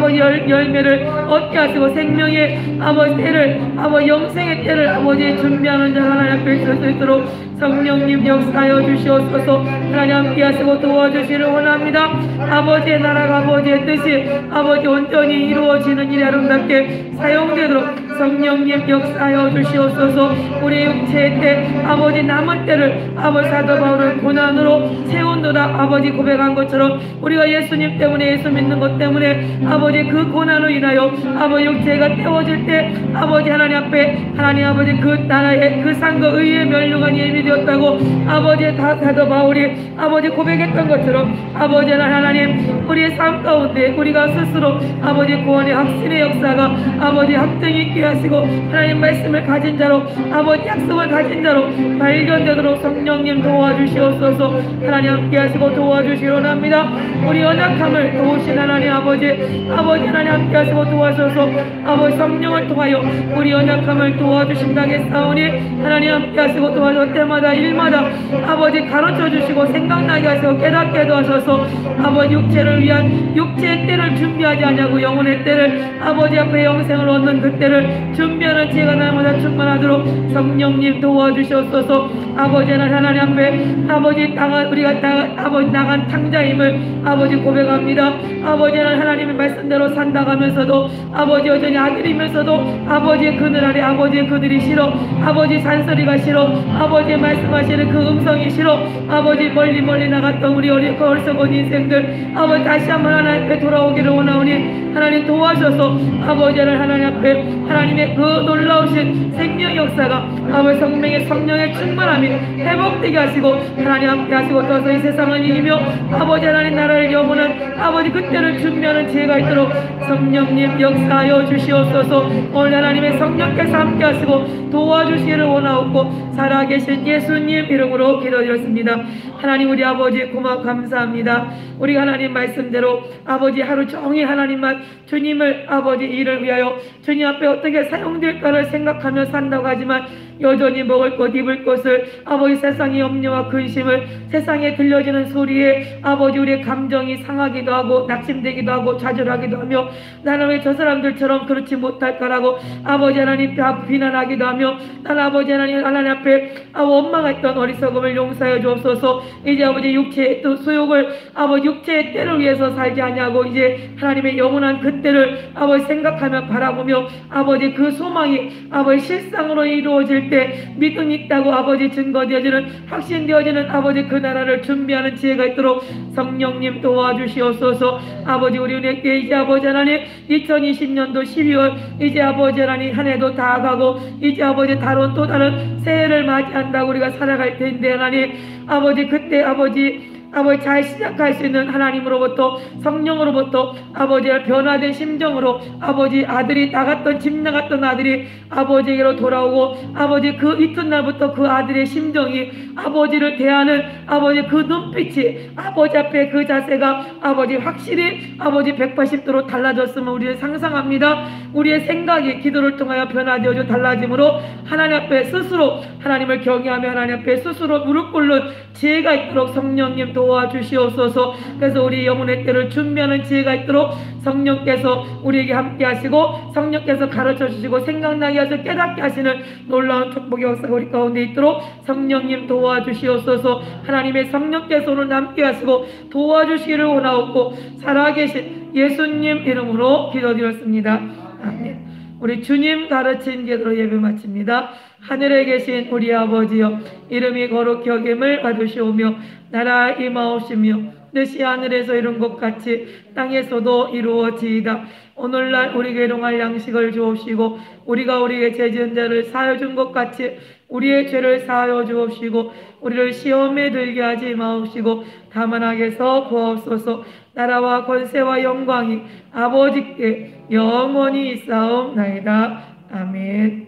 열매를 얻게 하시고 생명의 아버지 때를 아버지 영생의 때를 아버지 준비하는 자 하나님 앞에 있을 수 있도록 성령님 역사하여 주시옵소서. 하나님 함께 하시고 도와주시를 원합니다. 아버지의 나라가 아버지의 뜻이 아버지 온전히 이루어지는 일에 아름답게 사용되도록 성령님 역사하여 주시옵소서. 우리 육체의 때 아버지 남은 때를 아버지 사도 바울은 고난으로 채운도다 아버지 고백한 것처럼 우리가 예수님 때문에 예수 믿는 것 때문에 아버지 그 고난으로 인하여 아버지 육체가 태워질 때 아버지 하나님 앞에 하나님 아버지 그 나라의 그 상과 의의 멸류관이 예비되었다고 아버지 사도 바울이 아버지 고백했던 것처럼 아버지 하나님 우리의 삶 가운데 우리가 스스로 아버지 구원의 확신의 역사가 아버지 확증이 있게 하시고 하나님 말씀을 가진 자로 아버지 약속을 가진 자로 발견되도록 성령님 도와주시옵소서. 하나님 함께 하시고 도와주시려 합니다. 우리 연약함을 도우신 하나님 아버지 하나님 함께 하시고 도와셔서 아버지 성령을 통하여 우리 연약함을 도와주신다겠사오니 하나님 함께 하시고 도와줘 때마다 일마다 아버지 가르쳐 주시고 생각나게 하시고 깨닫게 도와셔서 아버지 육체를 위한 육체의 때를 준비하지 않냐고 영혼의 때를 아버지 앞에 영생을 얻는 그 때를 준비하는 지혜가 날마다 충만하도록 성령님 도와주시옵소서. 아버지 하나님 앞에 아버지 우리가 나간 탕자임을 아버지 고백합니다. 아버지 하나님의 말씀대로 산다가면서도 아버지 여전히 아들이면서도 아버지의 그늘 아래 아버지의 그늘이 싫어, 아버지 잔소리가 싫어, 아버지의 말씀하시는 그 음성이 싫어, 아버지 멀리 나갔던 우리 어리석은 인생들 아버지 다시 한번 하나님 앞에 돌아오기를 원하오니 하나님 도와셔서 아버지 하나님 앞에 하나님의 그 놀라우신 생명 역사가 아버지 성령의 충만함이 회복되게 하시고 하나님 함께 하시고 떠서 이 세상을 이기며 아버지 하나님 나라를 여보는 아버지 그때를 준비하는 지혜가 있도록 성령님 역사하여 주시옵소서. 오늘 하나님의 성령께서 함께 하시고 도와주시기를 원하옵고 살아계신 예수님 이름으로 기도드렸습니다. 하나님 우리 아버지 고마워 감사합니다. 우리가 하나님 말씀대로 아버지 하루 종일 하나님만 주님을 아버지 일을 위하여 주님 앞에 어떻게 사용될까를 생각하며 산다고 하지만 여전히 먹을 것 입을 것을 아버지 세상의 염려와 근심을 세상에 들려지는 소리에 아버지 우리의 감정이 상하기도 하고 낙심되기도 하고 좌절하기도 하며 나는 왜 저 사람들처럼 그렇지 못할까라고 아버지 하나님 앞 비난하기도 하며 나는 아버지 하나님 앞에 원망 했던 어리석음을 용서하여 주옵소서. 이제 아버지 육체의 또 소욕을 아버지 육체의 때를 위해서 살지 아니하고 이제 하나님의 영원한 그 때를 아버지 생각하며 바라보며 아버지 그 소망이 아버지 실상으로 이루어질 때 믿음이 있다고 아버지 증거되어지는 확신되어지는 아버지 그 나라를 준비하는 지혜가 있도록 성령님 도와주시옵소서. 아버지 우리에게 이제 아버지 하나님 2020년도 12월 이제 아버지 하나님 한 해도 다 가고 이제 아버지 다른 또 다른 새해를 맞이한다고 우리가 살아갈 텐데 하나님 아버지 그때 아버지 잘 시작할 수 있는 하나님으로부터 성령으로부터 아버지의 변화된 심정으로 아버지 아들이 나갔던 집 나갔던 아들이 아버지에게로 돌아오고 아버지 그 이튿날부터 그 아들의 심정이 아버지를 대하는 아버지 그 눈빛이 아버지 앞에 그 자세가 아버지 확실히 아버지 180도로 달라졌음을 우리는 상상합니다. 우리의 생각이 기도를 통하여 변화되어져 달라짐으로 하나님 앞에 스스로 하나님을 경외하며 하나님 앞에 스스로 무릎 꿇는 지혜가 있도록 성령님 도와주시옵소서. 그래서 우리 영혼의 때를 준비하는 지혜가 있도록 성령께서 우리에게 함께 하시고 성령께서 가르쳐 주시고 생각나게 하셔 깨닫게 하시는 놀라운 축복의 역사가 우리 가운데 있도록 성령님 도와주시옵소서. 하나님의 성령께서 오늘 함께 하시고 도와주시기를 원하옵고 살아계신 예수님 이름으로 기도드렸습니다. 아멘. 우리 주님 가르친 기도로 예배 마칩니다. 하늘에 계신 우리 아버지여 이름이 거룩히 여김을 받으시오며 나라 임하옵시며 뜻이 하늘에서 이룬 것 같이 땅에서도 이루어지이다. 오늘날 우리에게 일용할 양식을 주옵시고 우리가 우리에게 죄 지은 자를 사하여 준 것 같이 우리의 죄를 사하여 주옵시고 우리를 시험에 들게 하지 마옵시고 다만 악에서 구하옵소서. 나라와 권세와 영광이 아버지께 영원히 있사옵나이다. 아멘.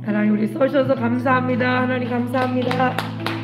하나님 우리 써주셔서 감사합니다. 하나님 감사합니다.